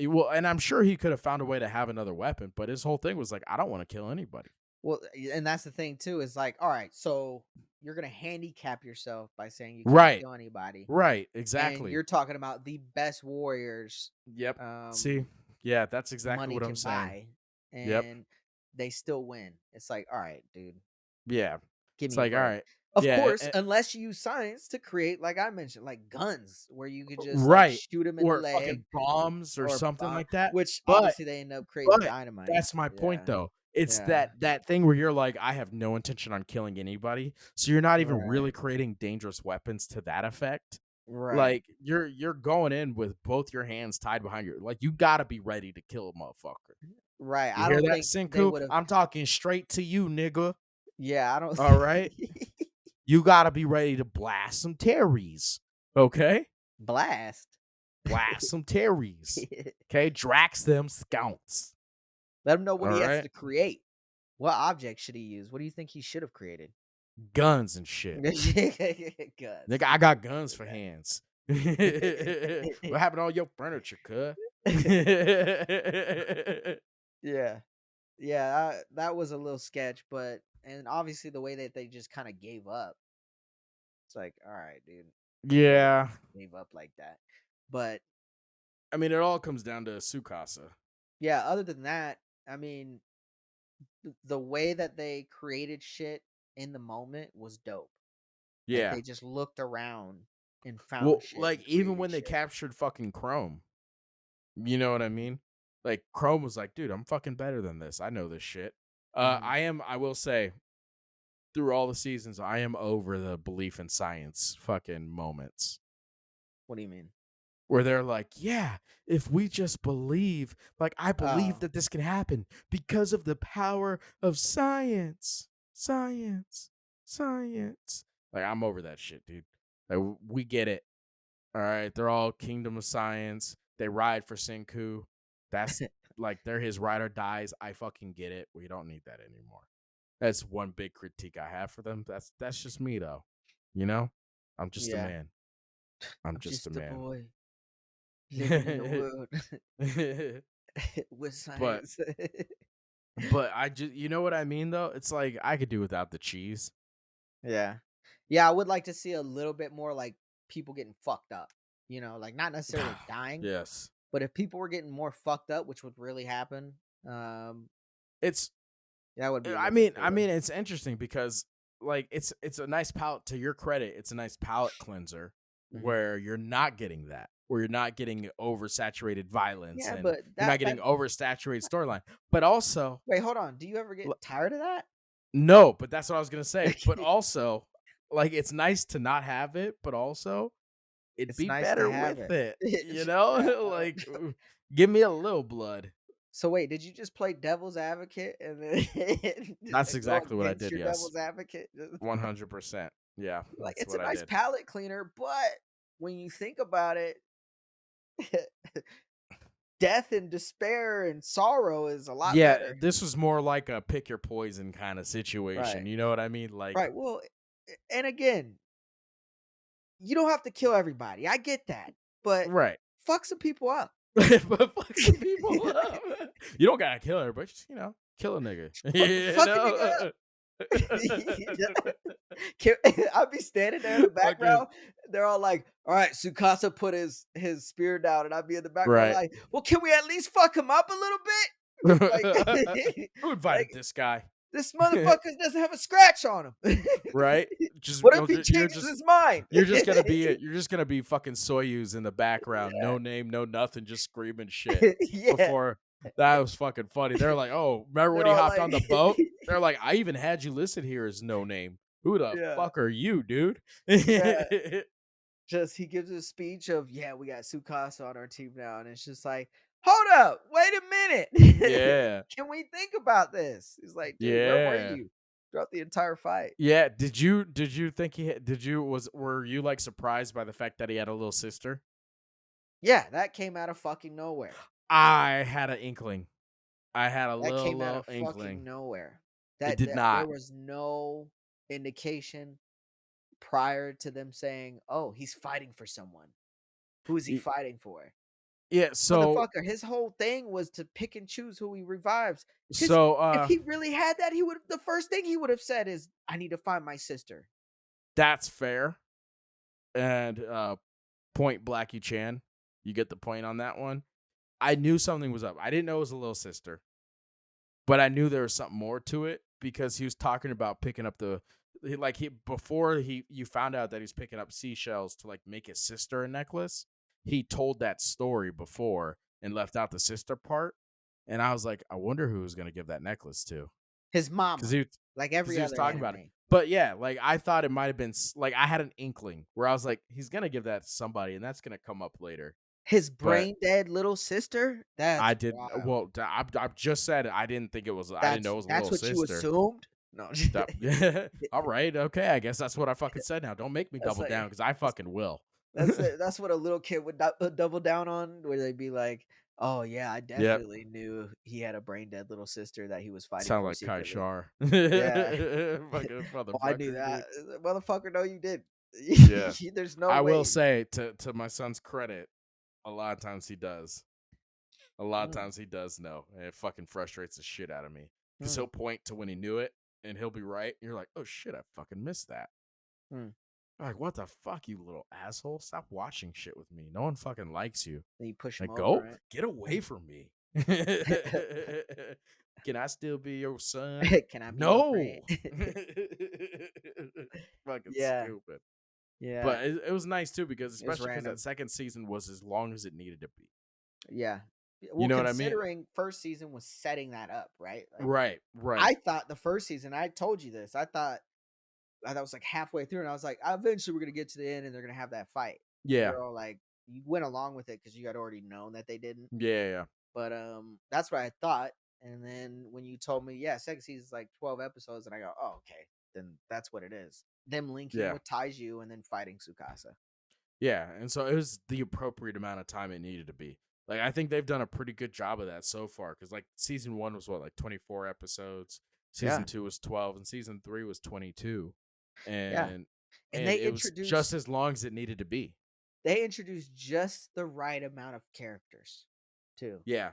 [SPEAKER 2] Well, and I'm sure he could have found a way to have another weapon, but his whole thing was like, I don't want to kill anybody.
[SPEAKER 1] Well, and that's the thing too, is like, all right, so you're gonna handicap yourself by saying you can't
[SPEAKER 2] Right.
[SPEAKER 1] kill anybody,
[SPEAKER 2] Right.
[SPEAKER 1] and
[SPEAKER 2] Exactly.
[SPEAKER 1] you're talking about the best warriors,
[SPEAKER 2] Yep. See?
[SPEAKER 1] um,
[SPEAKER 2] Yeah, that's exactly
[SPEAKER 1] money
[SPEAKER 2] what I'm
[SPEAKER 1] can
[SPEAKER 2] saying.
[SPEAKER 1] buy,
[SPEAKER 2] Yep.
[SPEAKER 1] and they still win. It's like, all right, dude,
[SPEAKER 2] Yeah.
[SPEAKER 1] give
[SPEAKER 2] It's
[SPEAKER 1] me a
[SPEAKER 2] like, all
[SPEAKER 1] break.
[SPEAKER 2] right.
[SPEAKER 1] Of
[SPEAKER 2] Yeah.
[SPEAKER 1] course, unless you use science to create, like I mentioned, like guns, where you could just like
[SPEAKER 2] Right.
[SPEAKER 1] shoot them in the
[SPEAKER 2] Or
[SPEAKER 1] leg
[SPEAKER 2] fucking bombs or
[SPEAKER 1] or
[SPEAKER 2] something
[SPEAKER 1] bomb,
[SPEAKER 2] like that.
[SPEAKER 1] which
[SPEAKER 2] But
[SPEAKER 1] obviously they end up creating
[SPEAKER 2] But
[SPEAKER 1] dynamite.
[SPEAKER 2] that's my point
[SPEAKER 1] Yeah,
[SPEAKER 2] though. It's
[SPEAKER 1] yeah,
[SPEAKER 2] that thing where you're like, I have no intention on killing anybody. So you're not even
[SPEAKER 1] right,
[SPEAKER 2] really creating dangerous weapons to that effect.
[SPEAKER 1] right,
[SPEAKER 2] Like you're going in with both your hands tied behind your like you gotta be ready to kill a motherfucker.
[SPEAKER 1] right.
[SPEAKER 2] You
[SPEAKER 1] I
[SPEAKER 2] hear
[SPEAKER 1] don't
[SPEAKER 2] that,
[SPEAKER 1] think they
[SPEAKER 2] Senku?
[SPEAKER 1] would have.
[SPEAKER 2] I'm talking straight to you, nigga.
[SPEAKER 1] Yeah, I don't.
[SPEAKER 2] All right. You gotta be ready to blast some terries. Okay?
[SPEAKER 1] Blast.
[SPEAKER 2] Blast some terries. Okay, Drax them scounts.
[SPEAKER 1] Let him know what
[SPEAKER 2] All
[SPEAKER 1] he has
[SPEAKER 2] right.
[SPEAKER 1] to create. What object should he use? What do you think he should have created?
[SPEAKER 2] Guns and shit. Nigga,
[SPEAKER 1] Guns.
[SPEAKER 2] I got guns for
[SPEAKER 1] Okay.
[SPEAKER 2] hands. What happened to all your furniture, cuh?
[SPEAKER 1] Yeah. Yeah, that was a little sketch, but and obviously the way that they just kinda gave up, it's like, "Alright, dude, can't believe you
[SPEAKER 2] Yeah.
[SPEAKER 1] gave up like that." But,
[SPEAKER 2] I mean, it all comes down to Tsukasa.
[SPEAKER 1] yeah, other than that, I mean, the way that they created shit in the moment was dope. Like,
[SPEAKER 2] Yeah.
[SPEAKER 1] they just looked around and found
[SPEAKER 2] Well,
[SPEAKER 1] shit
[SPEAKER 2] like,
[SPEAKER 1] and
[SPEAKER 2] even
[SPEAKER 1] created
[SPEAKER 2] when they
[SPEAKER 1] shit.
[SPEAKER 2] captured fucking Chrome, you know what I mean? Like, Chrome was like, dude, I'm fucking better than this. I know this shit.
[SPEAKER 1] Mhm.
[SPEAKER 2] I will say, through all the seasons, I am over the belief in science fucking moments.
[SPEAKER 1] What do you mean?
[SPEAKER 2] Where they're like, yeah, if we just believe, like, I believe
[SPEAKER 1] Oh,
[SPEAKER 2] that this can happen because of the power of science, science, science. Like, I'm over that shit, dude. Like, we get it. All right. They're all kingdom of science. They ride for Senku. That's like, they're his ride or dies. I fucking get it. We don't need that anymore. That's one big critique I have for them. That's just me, though. You know, I'm just a
[SPEAKER 1] yeah.
[SPEAKER 2] man. I'm
[SPEAKER 1] I'm
[SPEAKER 2] just a
[SPEAKER 1] just a
[SPEAKER 2] man.
[SPEAKER 1] boy living in a world with
[SPEAKER 2] but
[SPEAKER 1] science.
[SPEAKER 2] but I just you know what I mean though? It's like I could do without the cheese.
[SPEAKER 1] Yeah. Yeah, I would like to see a little bit more, like, people getting fucked up, like, not necessarily dying,
[SPEAKER 2] Yes.
[SPEAKER 1] but if people were getting more fucked up, which would really happen,
[SPEAKER 2] It's
[SPEAKER 1] that would be a
[SPEAKER 2] I
[SPEAKER 1] little bit
[SPEAKER 2] mean I
[SPEAKER 1] cooler.
[SPEAKER 2] mean it's interesting because like it's a nice palate to your credit. It's a nice palate cleanser.
[SPEAKER 1] Mhm.
[SPEAKER 2] where you're not getting that, where you're not getting oversaturated violence
[SPEAKER 1] Yeah,
[SPEAKER 2] and
[SPEAKER 1] but
[SPEAKER 2] you're not
[SPEAKER 1] that
[SPEAKER 2] getting oversaturated storyline. But also,
[SPEAKER 1] wait, hold on. Do you ever
[SPEAKER 2] l-
[SPEAKER 1] get tired of that?
[SPEAKER 2] no, but that's what I was gonna say. But also, like it's nice to not have it, but also it'd
[SPEAKER 1] It's
[SPEAKER 2] be
[SPEAKER 1] nice to
[SPEAKER 2] better
[SPEAKER 1] have
[SPEAKER 2] with
[SPEAKER 1] it.
[SPEAKER 2] it,
[SPEAKER 1] Yeah,
[SPEAKER 2] like give me a little blood.
[SPEAKER 1] so wait, did you just play devil's advocate and then
[SPEAKER 2] That's
[SPEAKER 1] go
[SPEAKER 2] exactly what I
[SPEAKER 1] against
[SPEAKER 2] did.
[SPEAKER 1] your
[SPEAKER 2] Yes,
[SPEAKER 1] devil's advocate? Just
[SPEAKER 2] 100%. Yeah,
[SPEAKER 1] like,
[SPEAKER 2] that's
[SPEAKER 1] it's a
[SPEAKER 2] what I
[SPEAKER 1] nice
[SPEAKER 2] did.
[SPEAKER 1] palate cleaner, but when you think about it, death and despair and sorrow is a lot
[SPEAKER 2] Yeah,
[SPEAKER 1] better.
[SPEAKER 2] this was more like a pick your poison kind of situation.
[SPEAKER 1] Right.
[SPEAKER 2] You know what I mean? Like,
[SPEAKER 1] Right. Well, and again, you don't have to kill everybody. I get that. But
[SPEAKER 2] right.
[SPEAKER 1] fuck some people up.
[SPEAKER 2] But fuck some people up. You don't gotta kill her, but just kill a nigga. You
[SPEAKER 1] Fuck a nigga up.
[SPEAKER 2] know?
[SPEAKER 1] I'll be standing there in the
[SPEAKER 2] Fucking
[SPEAKER 1] background. They're all like, "All right, Tsukasa put his spear down," and I'd be in the background
[SPEAKER 2] right.
[SPEAKER 1] like, "Well, can we at least fuck him up a little bit? Like,
[SPEAKER 2] Who invited
[SPEAKER 1] like
[SPEAKER 2] this guy?
[SPEAKER 1] this motherfucker doesn't have a scratch on him.
[SPEAKER 2] Right? Just
[SPEAKER 1] What if he
[SPEAKER 2] you're
[SPEAKER 1] changes
[SPEAKER 2] just
[SPEAKER 1] his mind?"
[SPEAKER 2] you're just gonna be fucking Soyuz in the background, no name, no nothing, just screaming shit.
[SPEAKER 1] Yeah,
[SPEAKER 2] Before that was fucking funny. They're like, "Oh, remember when
[SPEAKER 1] they're
[SPEAKER 2] he
[SPEAKER 1] all
[SPEAKER 2] hopped
[SPEAKER 1] like,
[SPEAKER 2] on the boat?" They're like, "I even had you listed here as no name. Who the
[SPEAKER 1] yeah,
[SPEAKER 2] fuck are you, dude?"
[SPEAKER 1] yeah. Just he gives a speech of, "Yeah, we got Tsukasa on our team now," and it's just like, "Hold up, wait a minute,
[SPEAKER 2] Yeah,
[SPEAKER 1] can we think about this?" He's like, "Dude, where were
[SPEAKER 2] yeah,
[SPEAKER 1] you throughout the entire fight?"
[SPEAKER 2] yeah. Did you think did you was were you like surprised by the fact that he had a little sister?
[SPEAKER 1] Yeah, that came out of fucking nowhere.
[SPEAKER 2] I had an inkling. I had a
[SPEAKER 1] That came out
[SPEAKER 2] little
[SPEAKER 1] of fucking
[SPEAKER 2] inkling.
[SPEAKER 1] nowhere.
[SPEAKER 2] It
[SPEAKER 1] That
[SPEAKER 2] did
[SPEAKER 1] that there
[SPEAKER 2] not.
[SPEAKER 1] was no indication prior to them saying, "Oh, he's fighting for someone." Who is he
[SPEAKER 2] Y-
[SPEAKER 1] fighting for?
[SPEAKER 2] Yeah. So
[SPEAKER 1] Motherfucker, his whole thing was to pick and choose who he revives. Because
[SPEAKER 2] so
[SPEAKER 1] if he really had that, he would the first thing he would have said is, "I need to find my sister."
[SPEAKER 2] that's fair. And point Blackie Chan. You get the point on that one. I knew something was up. I didn't know it was a little sister, but I knew there was something more to it because he was talking about picking up before he you found out that he's picking up seashells to like make his sister a necklace. He told that story before and left out the sister part, and I was like, I wonder who was gonna give that necklace to
[SPEAKER 1] His
[SPEAKER 2] because
[SPEAKER 1] mama,
[SPEAKER 2] he
[SPEAKER 1] like
[SPEAKER 2] because
[SPEAKER 1] every
[SPEAKER 2] he was
[SPEAKER 1] other
[SPEAKER 2] talking about it.
[SPEAKER 1] anime.
[SPEAKER 2] But yeah, like I thought it might have been like I had an inkling where I was like, he's gonna give that to somebody, and that's gonna come up later.
[SPEAKER 1] His
[SPEAKER 2] But
[SPEAKER 1] brain dead little sister? That's
[SPEAKER 2] I didn't.
[SPEAKER 1] wild.
[SPEAKER 2] Well, I've just said it. I didn't think it was. I didn't know it was a
[SPEAKER 1] That's
[SPEAKER 2] little
[SPEAKER 1] what you
[SPEAKER 2] sister.
[SPEAKER 1] assumed? No.
[SPEAKER 2] That all right, okay, I guess that's what I fucking said now. Don't make me
[SPEAKER 1] That's
[SPEAKER 2] double down
[SPEAKER 1] like
[SPEAKER 2] because I
[SPEAKER 1] that's
[SPEAKER 2] fucking will.
[SPEAKER 1] that's what a little kid would double down on, where they'd be like, "Oh, yeah, I
[SPEAKER 2] Yep.
[SPEAKER 1] definitely knew he had a brain dead little sister that he was fighting
[SPEAKER 2] Sound
[SPEAKER 1] for
[SPEAKER 2] like Kai
[SPEAKER 1] secretly."
[SPEAKER 2] Shar.
[SPEAKER 1] Yeah.
[SPEAKER 2] Fucking
[SPEAKER 1] Oh, I knew
[SPEAKER 2] motherfucker,
[SPEAKER 1] that.
[SPEAKER 2] dude.
[SPEAKER 1] Motherfucker, no, you didn't.
[SPEAKER 2] Yeah.
[SPEAKER 1] There's no
[SPEAKER 2] I will
[SPEAKER 1] way.
[SPEAKER 2] say to my son's credit, a lot of times he does. A lot of
[SPEAKER 1] Mm,
[SPEAKER 2] times he does know, and it fucking frustrates the shit out of me because
[SPEAKER 1] mm,
[SPEAKER 2] he'll point to when he knew it, and he'll be right. And you're like, oh shit, I fucking missed that.
[SPEAKER 1] mm.
[SPEAKER 2] Like, what the fuck, you little asshole? Stop watching shit with me. No one fucking likes you.
[SPEAKER 1] Then you push him
[SPEAKER 2] Like,
[SPEAKER 1] over,
[SPEAKER 2] go
[SPEAKER 1] right?
[SPEAKER 2] get away from me. Can I still be your son?
[SPEAKER 1] Can I be your friend?
[SPEAKER 2] No. Fucking
[SPEAKER 1] Yeah,
[SPEAKER 2] stupid.
[SPEAKER 1] yeah.
[SPEAKER 2] But it was nice too because
[SPEAKER 1] It's
[SPEAKER 2] especially because that
[SPEAKER 1] random.
[SPEAKER 2] second season was as long as it needed to be.
[SPEAKER 1] Yeah.
[SPEAKER 2] You
[SPEAKER 1] Well,
[SPEAKER 2] know what I mean?
[SPEAKER 1] considering first season was setting that up, right? Like,
[SPEAKER 2] Right, right.
[SPEAKER 1] I thought the first season, I told you this. I thought was like halfway through, and I was like, eventually we're gonna get to the end, and they're gonna have that fight. And
[SPEAKER 2] Yeah.
[SPEAKER 1] you're all like, you went along with it because you had already known that they didn't.
[SPEAKER 2] Yeah, yeah.
[SPEAKER 1] But that's what I thought. And then when you told me, yeah, second season is like 12 episodes, and I go, oh, okay, then that's what it is. Them linking
[SPEAKER 2] Yeah.
[SPEAKER 1] with Taiju and then fighting Tsukasa.
[SPEAKER 2] Yeah, and so it was the appropriate amount of time it needed to be. Like I think they've done a pretty good job of that so far cuz like season 1 was what like 24 episodes, season
[SPEAKER 1] Yeah,
[SPEAKER 2] 2 was 12 and season 3 was 22.
[SPEAKER 1] yeah.
[SPEAKER 2] And
[SPEAKER 1] And
[SPEAKER 2] it was just as long as it needed to be.
[SPEAKER 1] they introduced just the right amount of characters, too.
[SPEAKER 2] Yeah.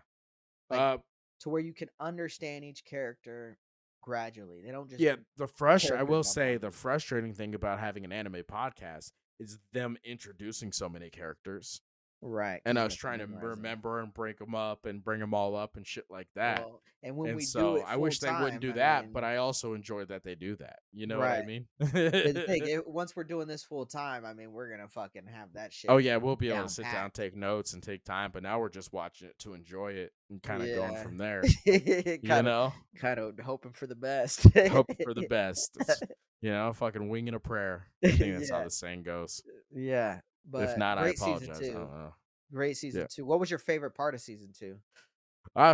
[SPEAKER 1] Like,
[SPEAKER 2] Uh
[SPEAKER 1] to where you can understand each character gradually. They don't just
[SPEAKER 2] yeah,
[SPEAKER 1] do
[SPEAKER 2] I
[SPEAKER 1] character
[SPEAKER 2] will
[SPEAKER 1] dump
[SPEAKER 2] say
[SPEAKER 1] on
[SPEAKER 2] the
[SPEAKER 1] you.
[SPEAKER 2] frustrating thing about having an anime podcast is them introducing so many characters.
[SPEAKER 1] Right,
[SPEAKER 2] and
[SPEAKER 1] because
[SPEAKER 2] I
[SPEAKER 1] you
[SPEAKER 2] was
[SPEAKER 1] have to
[SPEAKER 2] trying to
[SPEAKER 1] memorize them.
[SPEAKER 2] remember and break them up and bring them all up and shit like that.
[SPEAKER 1] Well, and when
[SPEAKER 2] And
[SPEAKER 1] we do
[SPEAKER 2] so
[SPEAKER 1] it
[SPEAKER 2] I
[SPEAKER 1] full
[SPEAKER 2] wish they wouldn't
[SPEAKER 1] time,
[SPEAKER 2] do
[SPEAKER 1] I
[SPEAKER 2] that, but
[SPEAKER 1] mean,
[SPEAKER 2] I also enjoy that they do that. You know what I
[SPEAKER 1] right.
[SPEAKER 2] mean?
[SPEAKER 1] But the thing, once we're doing this full time, I mean, we're gonna fucking have that
[SPEAKER 2] Oh
[SPEAKER 1] shit
[SPEAKER 2] yeah, we'll be able to
[SPEAKER 1] down
[SPEAKER 2] sit down,
[SPEAKER 1] packed.
[SPEAKER 2] take notes, and take time. But now we're just watching it to enjoy it and kind of going
[SPEAKER 1] Yeah,
[SPEAKER 2] from there. You
[SPEAKER 1] kind of,
[SPEAKER 2] know,
[SPEAKER 1] kind of hoping for the best.
[SPEAKER 2] hope for the best. It's, fucking winging a prayer. I think that's how
[SPEAKER 1] Yeah,
[SPEAKER 2] the saying goes.
[SPEAKER 1] yeah.
[SPEAKER 2] If
[SPEAKER 1] But
[SPEAKER 2] not, I
[SPEAKER 1] great season
[SPEAKER 2] apologize. I
[SPEAKER 1] two.
[SPEAKER 2] don't know.
[SPEAKER 1] Great
[SPEAKER 2] Yeah.
[SPEAKER 1] season two. What was your favorite part of season two?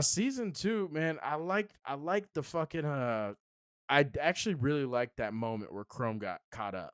[SPEAKER 2] Season two, man. I liked the fucking I actually really liked that moment where Chrome got caught up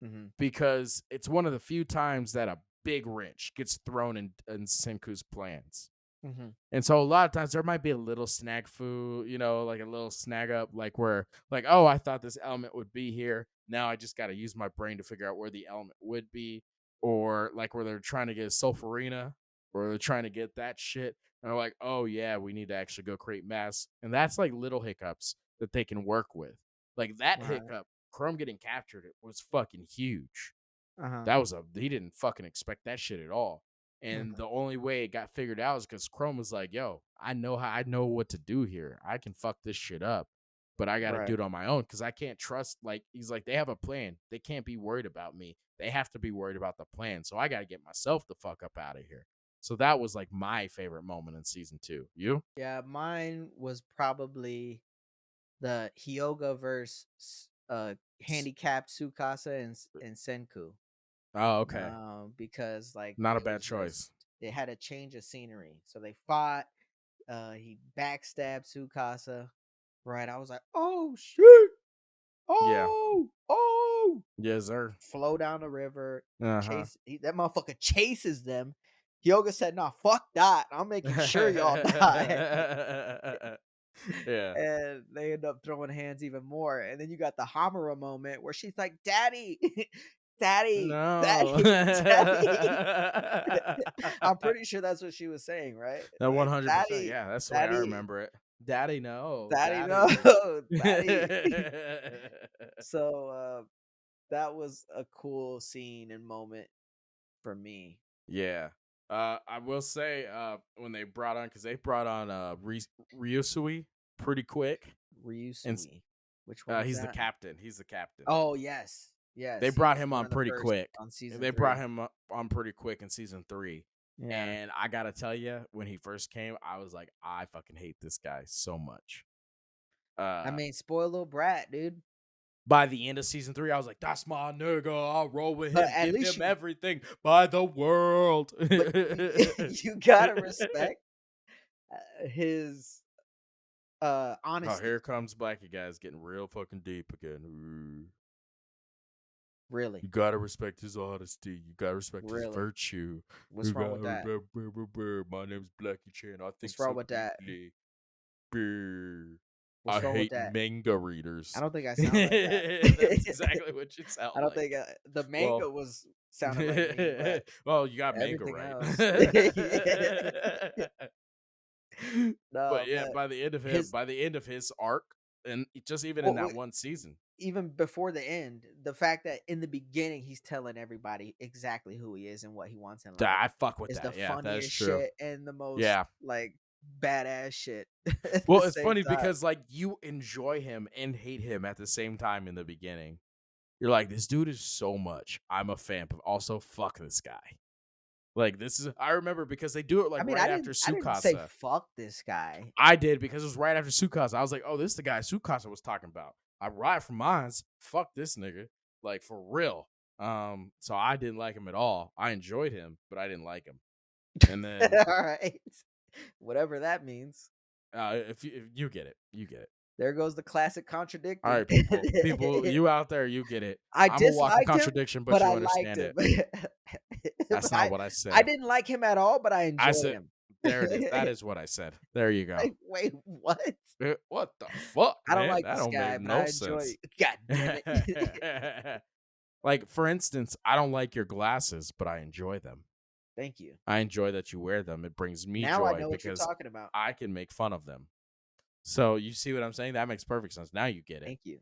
[SPEAKER 1] Hmm.
[SPEAKER 2] because it's one of the few times that a big wrench gets thrown in Senku's plans.
[SPEAKER 1] Hmm.
[SPEAKER 2] And so a lot of times there might be a little snag foo, like a little snag up, like where, like, oh, I thought this element would be here. Now I just got to use my brain to figure out where the element would be, or like where they're trying to get sulfurina, or they're trying to get that shit. And they're like, oh yeah, we need to actually go create mass, and that's like little hiccups that they can work with. Like that
[SPEAKER 1] Right.
[SPEAKER 2] hiccup, Chrome getting captured, it was fucking huge.
[SPEAKER 1] Uh huh.
[SPEAKER 2] That was he didn't fucking expect that shit at all. And the only way it got figured out is because Chrome was like, yo, I know what to do here. I can fuck this shit up, but I gotta do
[SPEAKER 1] Right.
[SPEAKER 2] it on my own because I can't trust, like, he's like, they have a plan. They can't be worried about me. They have to be worried about the plan. So I gotta get myself the fuck up out of here. So that was like my favorite moment in season two. You?
[SPEAKER 1] Yeah, mine was probably the hyoga versus
[SPEAKER 2] S-
[SPEAKER 1] handicapped tsukasa and senku.
[SPEAKER 2] Oh, okay.
[SPEAKER 1] Because like
[SPEAKER 2] Not a
[SPEAKER 1] it
[SPEAKER 2] bad
[SPEAKER 1] was just
[SPEAKER 2] choice.
[SPEAKER 1] it had a change of scenery. So they fought. He backstabbed Tsukasa. Right. I was like, oh shit.
[SPEAKER 2] Yeah.
[SPEAKER 1] Oh.
[SPEAKER 2] Yes, sir.
[SPEAKER 1] Flow down the river.
[SPEAKER 2] Uh
[SPEAKER 1] That motherfucker chases them. Hyoga said, nah, fuck that. I'm making sure y'all die.
[SPEAKER 2] huh. Yeah.
[SPEAKER 1] And they end up throwing hands even more. And then you got the Hamura moment where she's like, Daddy, Daddy,
[SPEAKER 2] No.
[SPEAKER 1] Daddy, Daddy. I'm pretty sure that's what she was saying, right?
[SPEAKER 2] That
[SPEAKER 1] Like,
[SPEAKER 2] 100%.
[SPEAKER 1] Daddy,
[SPEAKER 2] Yeah, that's the way I
[SPEAKER 1] Daddy,
[SPEAKER 2] remember it. Daddy, no.
[SPEAKER 1] Daddy, no,
[SPEAKER 2] Daddy.
[SPEAKER 1] Daddy. So that was a cool scene and moment for me.
[SPEAKER 2] Yeah. I will say, when they brought on, because they brought on Ryusui pretty quick, and
[SPEAKER 1] Ryusui. Which one was
[SPEAKER 2] he's the
[SPEAKER 1] that?
[SPEAKER 2] captain. He's the captain.
[SPEAKER 1] Oh yes.
[SPEAKER 2] They
[SPEAKER 1] Yes. He
[SPEAKER 2] brought
[SPEAKER 1] was
[SPEAKER 2] him
[SPEAKER 1] one
[SPEAKER 2] on
[SPEAKER 1] of the
[SPEAKER 2] pretty
[SPEAKER 1] first
[SPEAKER 2] quick.
[SPEAKER 1] on season
[SPEAKER 2] They brought
[SPEAKER 1] three.
[SPEAKER 2] him on pretty quick in season three.
[SPEAKER 1] Yeah.
[SPEAKER 2] And I gotta tell you, when he first came, I was like, I fucking hate this guy so much.
[SPEAKER 1] I
[SPEAKER 2] Uh,
[SPEAKER 1] mean, spoiled little brat, dude.
[SPEAKER 2] by the end of season three, I was like, that's my nigga. I'll roll with
[SPEAKER 1] But
[SPEAKER 2] him.
[SPEAKER 1] at
[SPEAKER 2] Give
[SPEAKER 1] least
[SPEAKER 2] him
[SPEAKER 1] you
[SPEAKER 2] everything by the world.
[SPEAKER 1] but you gotta respect his
[SPEAKER 2] Oh,
[SPEAKER 1] honesty.
[SPEAKER 2] here comes Blackie guys getting real fucking deep again. Ooh.
[SPEAKER 1] Really.
[SPEAKER 2] You gotta respect his honesty. You gotta respect his
[SPEAKER 1] Really.
[SPEAKER 2] virtue. You
[SPEAKER 1] What's wrong with
[SPEAKER 2] gotta
[SPEAKER 1] that?
[SPEAKER 2] remember, my name's Blackie Chan. I think
[SPEAKER 1] What's wrong
[SPEAKER 2] so
[SPEAKER 1] with that?
[SPEAKER 2] deeply. Brr. I
[SPEAKER 1] What's wrong with
[SPEAKER 2] hate
[SPEAKER 1] that?
[SPEAKER 2] manga
[SPEAKER 1] I
[SPEAKER 2] readers.
[SPEAKER 1] don't think I sound like
[SPEAKER 2] That's
[SPEAKER 1] that.
[SPEAKER 2] exactly what you sound
[SPEAKER 1] I don't
[SPEAKER 2] like.
[SPEAKER 1] think the
[SPEAKER 2] Well,
[SPEAKER 1] manga was sounded like me, but
[SPEAKER 2] well, you got manga
[SPEAKER 1] everything
[SPEAKER 2] right.
[SPEAKER 1] else.
[SPEAKER 2] But
[SPEAKER 1] No,
[SPEAKER 2] yeah,
[SPEAKER 1] but his
[SPEAKER 2] by the end of his arc, and just even in
[SPEAKER 1] well,
[SPEAKER 2] that one season,
[SPEAKER 1] even before the end, the fact that in the beginning he's telling everybody exactly who he is and what he wants in life
[SPEAKER 2] I fuck with
[SPEAKER 1] is the
[SPEAKER 2] that. Yeah, that is
[SPEAKER 1] funniest
[SPEAKER 2] true.
[SPEAKER 1] shit and the most
[SPEAKER 2] Yeah.
[SPEAKER 1] like badass shit at the
[SPEAKER 2] Well, it's
[SPEAKER 1] same
[SPEAKER 2] funny
[SPEAKER 1] time.
[SPEAKER 2] because like you enjoy him and hate him at the same time in the beginning. You're like, this dude is so much. I'm a fan, but also fuck this guy. Like this is I remember because they do it
[SPEAKER 1] I
[SPEAKER 2] like
[SPEAKER 1] mean,
[SPEAKER 2] right after
[SPEAKER 1] I didn't say
[SPEAKER 2] Tsukasa.
[SPEAKER 1] fuck this guy.
[SPEAKER 2] I did because it was right after Tsukasa. I was like, oh, this is the guy Tsukasa was talking about. I ride for mines. Fuck this nigga. Like for real. So I didn't like him at all. I enjoyed him, but I didn't like him. And then
[SPEAKER 1] All right. Whatever that means.
[SPEAKER 2] if you get it, you get it.
[SPEAKER 1] There goes the classic
[SPEAKER 2] All
[SPEAKER 1] contradicting.
[SPEAKER 2] right, people, you out there, you get it.
[SPEAKER 1] I
[SPEAKER 2] I'm a walking
[SPEAKER 1] disliked him,
[SPEAKER 2] contradiction, but
[SPEAKER 1] but
[SPEAKER 2] you
[SPEAKER 1] I liked
[SPEAKER 2] understand
[SPEAKER 1] him.
[SPEAKER 2] it. That's
[SPEAKER 1] But
[SPEAKER 2] not what I
[SPEAKER 1] I
[SPEAKER 2] said.
[SPEAKER 1] didn't like him at all, but I
[SPEAKER 2] I
[SPEAKER 1] enjoy
[SPEAKER 2] said,
[SPEAKER 1] him.
[SPEAKER 2] there it is. That is what I said. There you go.
[SPEAKER 1] Like, wait, what?
[SPEAKER 2] What the fuck,
[SPEAKER 1] I don't
[SPEAKER 2] man?
[SPEAKER 1] like
[SPEAKER 2] That
[SPEAKER 1] this
[SPEAKER 2] don't make
[SPEAKER 1] guy, but
[SPEAKER 2] no
[SPEAKER 1] I enjoy
[SPEAKER 2] sense.
[SPEAKER 1] God damn it.
[SPEAKER 2] Like, for instance, I don't like your glasses, but I enjoy them.
[SPEAKER 1] Thank you.
[SPEAKER 2] I enjoy that you wear them. It brings me
[SPEAKER 1] Now I
[SPEAKER 2] joy
[SPEAKER 1] know what you're
[SPEAKER 2] because
[SPEAKER 1] talking about.
[SPEAKER 2] I can make fun of them. So you see what I'm saying? That makes perfect sense. Now you get it.
[SPEAKER 1] Thank you.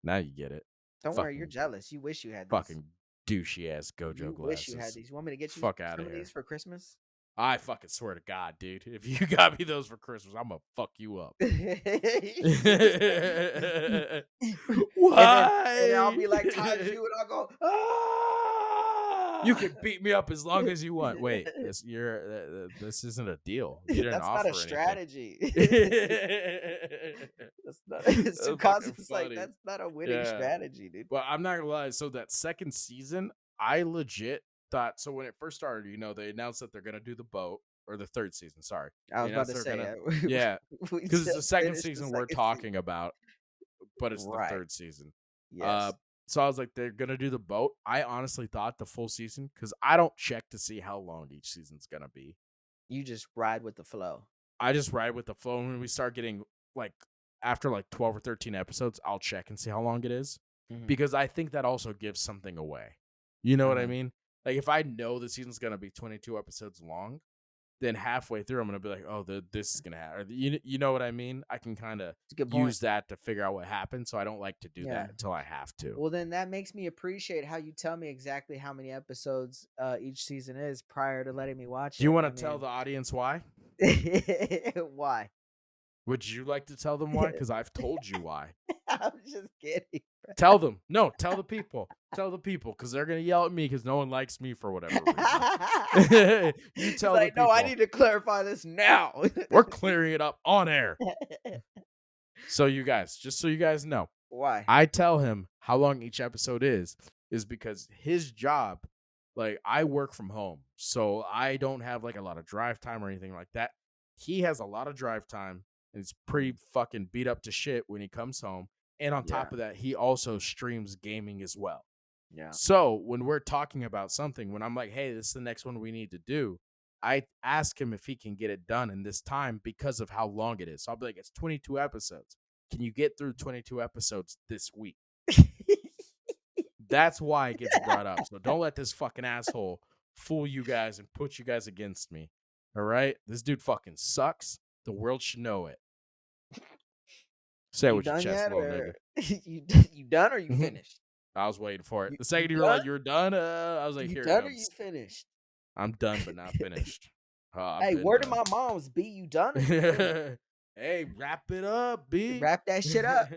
[SPEAKER 2] Now you get it.
[SPEAKER 1] Don't worry, you're
[SPEAKER 2] Fucking
[SPEAKER 1] jealous. You wish you had these.
[SPEAKER 2] fucking douchey ass
[SPEAKER 1] You
[SPEAKER 2] Gojo
[SPEAKER 1] wish you had
[SPEAKER 2] glasses.
[SPEAKER 1] these. You want me to get you
[SPEAKER 2] Fuck out
[SPEAKER 1] some
[SPEAKER 2] of
[SPEAKER 1] of these
[SPEAKER 2] here.
[SPEAKER 1] for Christmas?
[SPEAKER 2] I fucking swear to God, dude. If you got me those for Christmas, I'm gonna fuck you up.
[SPEAKER 1] And then I'll
[SPEAKER 2] Why?
[SPEAKER 1] be like Taju and I'll go,
[SPEAKER 2] You
[SPEAKER 1] ah!
[SPEAKER 2] can beat me up as long as you want. Wait, this isn't a deal. You didn't
[SPEAKER 1] That's not a
[SPEAKER 2] offer anything.
[SPEAKER 1] strategy. That's not
[SPEAKER 2] That's fucking
[SPEAKER 1] Tsukasa's like,
[SPEAKER 2] funny.
[SPEAKER 1] that's not a winning
[SPEAKER 2] Yeah.
[SPEAKER 1] strategy, dude.
[SPEAKER 2] But I'm not gonna lie. So that second season, I legit thought. So when it first started, they announced that they're gonna do the boat, or the third season. Sorry,
[SPEAKER 1] I
[SPEAKER 2] they
[SPEAKER 1] was about
[SPEAKER 2] announced
[SPEAKER 1] to
[SPEAKER 2] they're
[SPEAKER 1] say,
[SPEAKER 2] gonna. Yeah,
[SPEAKER 1] we
[SPEAKER 2] because it's the
[SPEAKER 1] just
[SPEAKER 2] second
[SPEAKER 1] finished the
[SPEAKER 2] season we're
[SPEAKER 1] second season.
[SPEAKER 2] talking about, but it's the
[SPEAKER 1] Right.
[SPEAKER 2] third season. Uh,
[SPEAKER 1] Yes.
[SPEAKER 2] so I was like, they're gonna do the boat. I honestly thought the full season, because I don't check to see how long each season's gonna be.
[SPEAKER 1] You just ride with the flow.
[SPEAKER 2] I just ride with the flow. And when we start getting like after like 12 or 13 episodes, I'll check and see how long it is,
[SPEAKER 1] Mhm.
[SPEAKER 2] because I think that also gives something away. You know what I
[SPEAKER 1] Uh-huh.
[SPEAKER 2] mean? Like if I know the season's gonna be 22 episodes long, then halfway through I'm gonna be like, oh, this is gonna happen. You know what I mean? I can kind of
[SPEAKER 1] It's a good point.
[SPEAKER 2] use that to figure out what happened. So I don't like to do
[SPEAKER 1] Yeah.
[SPEAKER 2] that until I have to.
[SPEAKER 1] Well, then that makes me appreciate how you tell me exactly how many episodes each season is prior to letting me watch
[SPEAKER 2] Do you
[SPEAKER 1] it.
[SPEAKER 2] want
[SPEAKER 1] I
[SPEAKER 2] to tell
[SPEAKER 1] mean,
[SPEAKER 2] the audience why?
[SPEAKER 1] why?
[SPEAKER 2] Would you like to tell them why? Because I've told you why.
[SPEAKER 1] I'm just kidding.
[SPEAKER 2] Tell them. No, tell the people. Tell the people, because they're gonna yell at me because no one likes me for whatever reason. You
[SPEAKER 1] He's
[SPEAKER 2] tell the
[SPEAKER 1] like, no, I
[SPEAKER 2] people.
[SPEAKER 1] need to clarify this now.
[SPEAKER 2] We're clearing it up on air. So you guys, just so you guys know,
[SPEAKER 1] Why?
[SPEAKER 2] I tell him how long each episode is because his job, like I work from home, so I don't have like a lot of drive time or anything like that. He has a lot of drive time and it's pretty fucking beat up to shit when he comes home. And on
[SPEAKER 1] Yeah,
[SPEAKER 2] top of that, he also streams gaming as well.
[SPEAKER 1] yeah.
[SPEAKER 2] So when we're talking about something, when I'm like, hey, this is the next one we need to do, I ask him if he can get it done in this time because of how long it is. So I'll be like, it's 22 episodes. Can you get through 22 episodes this week? That's why it gets brought up. So don't let this fucking asshole fool you guys and put you guys against me. All right? This dude fucking sucks. The world should know it. Say it
[SPEAKER 1] You
[SPEAKER 2] with your
[SPEAKER 1] done
[SPEAKER 2] chest,
[SPEAKER 1] yet,
[SPEAKER 2] little
[SPEAKER 1] or
[SPEAKER 2] nigga.
[SPEAKER 1] you done, or you finished?
[SPEAKER 2] I was waiting for it. The second you
[SPEAKER 1] You
[SPEAKER 2] were
[SPEAKER 1] done?
[SPEAKER 2] like, you're done, I was like,
[SPEAKER 1] You
[SPEAKER 2] here it
[SPEAKER 1] done, or you
[SPEAKER 2] comes.
[SPEAKER 1] finished?
[SPEAKER 2] I'm done, but not finished. I've
[SPEAKER 1] Hey,
[SPEAKER 2] been
[SPEAKER 1] word to
[SPEAKER 2] done.
[SPEAKER 1] my moms, B, you done or you finished?
[SPEAKER 2] Hey, wrap it up, B.
[SPEAKER 1] Wrap that shit up.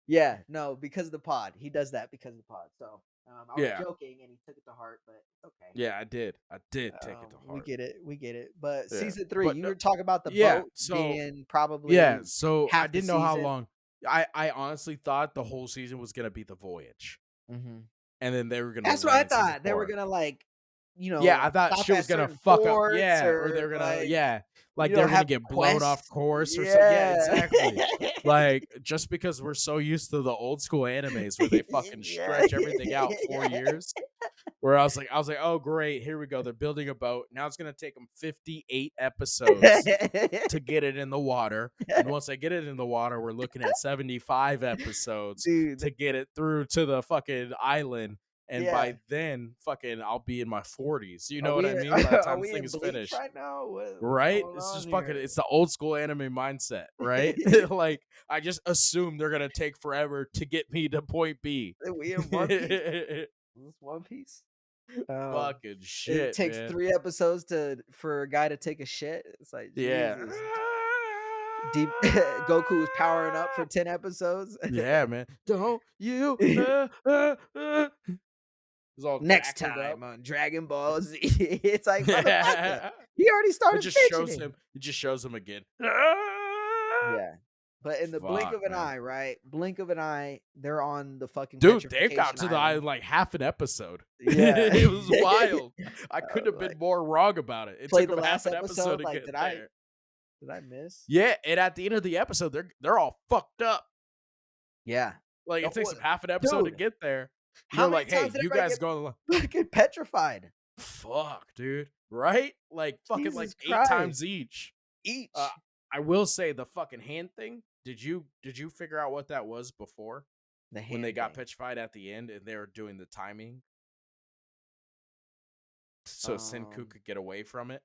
[SPEAKER 1] Yeah, no, because of the pod. He does that because of the pod. So I was
[SPEAKER 2] Yeah.
[SPEAKER 1] joking and he took it to heart, but okay.
[SPEAKER 2] Yeah, I did. I did take it to
[SPEAKER 1] We
[SPEAKER 2] heart.
[SPEAKER 1] get it. We get it. But
[SPEAKER 2] Yeah.
[SPEAKER 1] season 3,
[SPEAKER 2] But
[SPEAKER 1] you
[SPEAKER 2] no,
[SPEAKER 1] were talking about the
[SPEAKER 2] yeah,
[SPEAKER 1] boat
[SPEAKER 2] so
[SPEAKER 1] being
[SPEAKER 2] yeah,
[SPEAKER 1] probably
[SPEAKER 2] so I
[SPEAKER 1] half the
[SPEAKER 2] didn't know how
[SPEAKER 1] season.
[SPEAKER 2] long. I honestly thought the whole season was gonna be the voyage.
[SPEAKER 1] Mhm.
[SPEAKER 2] And then they were gonna
[SPEAKER 1] That's what I
[SPEAKER 2] land season
[SPEAKER 1] thought. They were
[SPEAKER 2] 4.
[SPEAKER 1] gonna like,
[SPEAKER 2] Yeah, I thought
[SPEAKER 1] stop
[SPEAKER 2] shit was
[SPEAKER 1] at
[SPEAKER 2] gonna
[SPEAKER 1] certain
[SPEAKER 2] fuck up.
[SPEAKER 1] ports
[SPEAKER 2] Yeah, or
[SPEAKER 1] or
[SPEAKER 2] they're gonna,
[SPEAKER 1] like,
[SPEAKER 2] yeah, like they were gonna
[SPEAKER 1] have
[SPEAKER 2] get blown off
[SPEAKER 1] quests.
[SPEAKER 2] course or so. Yeah,
[SPEAKER 1] Yeah.
[SPEAKER 2] exactly. Like just because we're so used to the old school animes where they fucking
[SPEAKER 1] Yeah.
[SPEAKER 2] stretch everything out 4 years, where I was like, oh great, here we go. They're building a boat. Now it's gonna take them 58 episodes to get it in the water. And once I get it in the water, we're looking at 75 episodes
[SPEAKER 1] Dude,
[SPEAKER 2] to get it through to the fucking island. And
[SPEAKER 1] yeah.
[SPEAKER 2] by then, fucking, I'll be in my 40s. You
[SPEAKER 1] Are
[SPEAKER 2] know what
[SPEAKER 1] we
[SPEAKER 2] I
[SPEAKER 1] in,
[SPEAKER 2] mean? By the
[SPEAKER 1] are
[SPEAKER 2] time this
[SPEAKER 1] we
[SPEAKER 2] thing
[SPEAKER 1] in
[SPEAKER 2] is
[SPEAKER 1] Bleach
[SPEAKER 2] finished.
[SPEAKER 1] right now? What's
[SPEAKER 2] Right?
[SPEAKER 1] going
[SPEAKER 2] It's
[SPEAKER 1] on
[SPEAKER 2] just fucking,
[SPEAKER 1] here?
[SPEAKER 2] it's the old school anime mindset, right? Like, I just assume they're going to take forever to get me to point B.
[SPEAKER 1] Are we in One Piece? Is this One Piece?
[SPEAKER 2] Fucking
[SPEAKER 1] It
[SPEAKER 2] shit,
[SPEAKER 1] takes
[SPEAKER 2] man.
[SPEAKER 1] 3 episodes for a guy to take a shit. It's like,
[SPEAKER 2] Yeah.
[SPEAKER 1] Jesus. Deep Goku was powering up for 10 episodes.
[SPEAKER 2] Yeah, man. Don't you It's all
[SPEAKER 1] Next
[SPEAKER 2] jackered up.
[SPEAKER 1] time on Dragon Ball Z. It's like, motherfucker,
[SPEAKER 2] it
[SPEAKER 1] he already started
[SPEAKER 2] just shows
[SPEAKER 1] fidgeting.
[SPEAKER 2] him. It just shows him again.
[SPEAKER 1] Yeah. But in the blink
[SPEAKER 2] Fuck,
[SPEAKER 1] of an
[SPEAKER 2] man.
[SPEAKER 1] eye, right? Blink of an eye, they're on the fucking
[SPEAKER 2] Dude, they got
[SPEAKER 1] petrification
[SPEAKER 2] to the
[SPEAKER 1] island.
[SPEAKER 2] island like half an episode.
[SPEAKER 1] Yeah.
[SPEAKER 2] It was wild. I couldn't have
[SPEAKER 1] Like,
[SPEAKER 2] been more wrong about it. It took
[SPEAKER 1] played the
[SPEAKER 2] them half
[SPEAKER 1] last
[SPEAKER 2] an episode
[SPEAKER 1] episode.
[SPEAKER 2] to
[SPEAKER 1] Like,
[SPEAKER 2] get there.
[SPEAKER 1] did I miss?
[SPEAKER 2] Yeah, and at the end of the episode, they're all fucked up.
[SPEAKER 1] Yeah.
[SPEAKER 2] Like
[SPEAKER 1] The
[SPEAKER 2] it takes
[SPEAKER 1] whole-
[SPEAKER 2] them half an episode to
[SPEAKER 1] Dude,
[SPEAKER 2] get there.
[SPEAKER 1] how
[SPEAKER 2] They're
[SPEAKER 1] many
[SPEAKER 2] like, "Hey,
[SPEAKER 1] times did
[SPEAKER 2] you
[SPEAKER 1] everybody
[SPEAKER 2] guys
[SPEAKER 1] get
[SPEAKER 2] go along."
[SPEAKER 1] fucking petrified?
[SPEAKER 2] Fuck, dude. Right? Like fucking like
[SPEAKER 1] Jesus
[SPEAKER 2] 8 times
[SPEAKER 1] Christ.
[SPEAKER 2] each.
[SPEAKER 1] Each.
[SPEAKER 2] I will say the fucking hand thing. Did you figure out what that was before
[SPEAKER 1] The
[SPEAKER 2] when they
[SPEAKER 1] hand
[SPEAKER 2] got
[SPEAKER 1] thing.
[SPEAKER 2] petrified at the end and they were doing the timing so Senku could get away from it?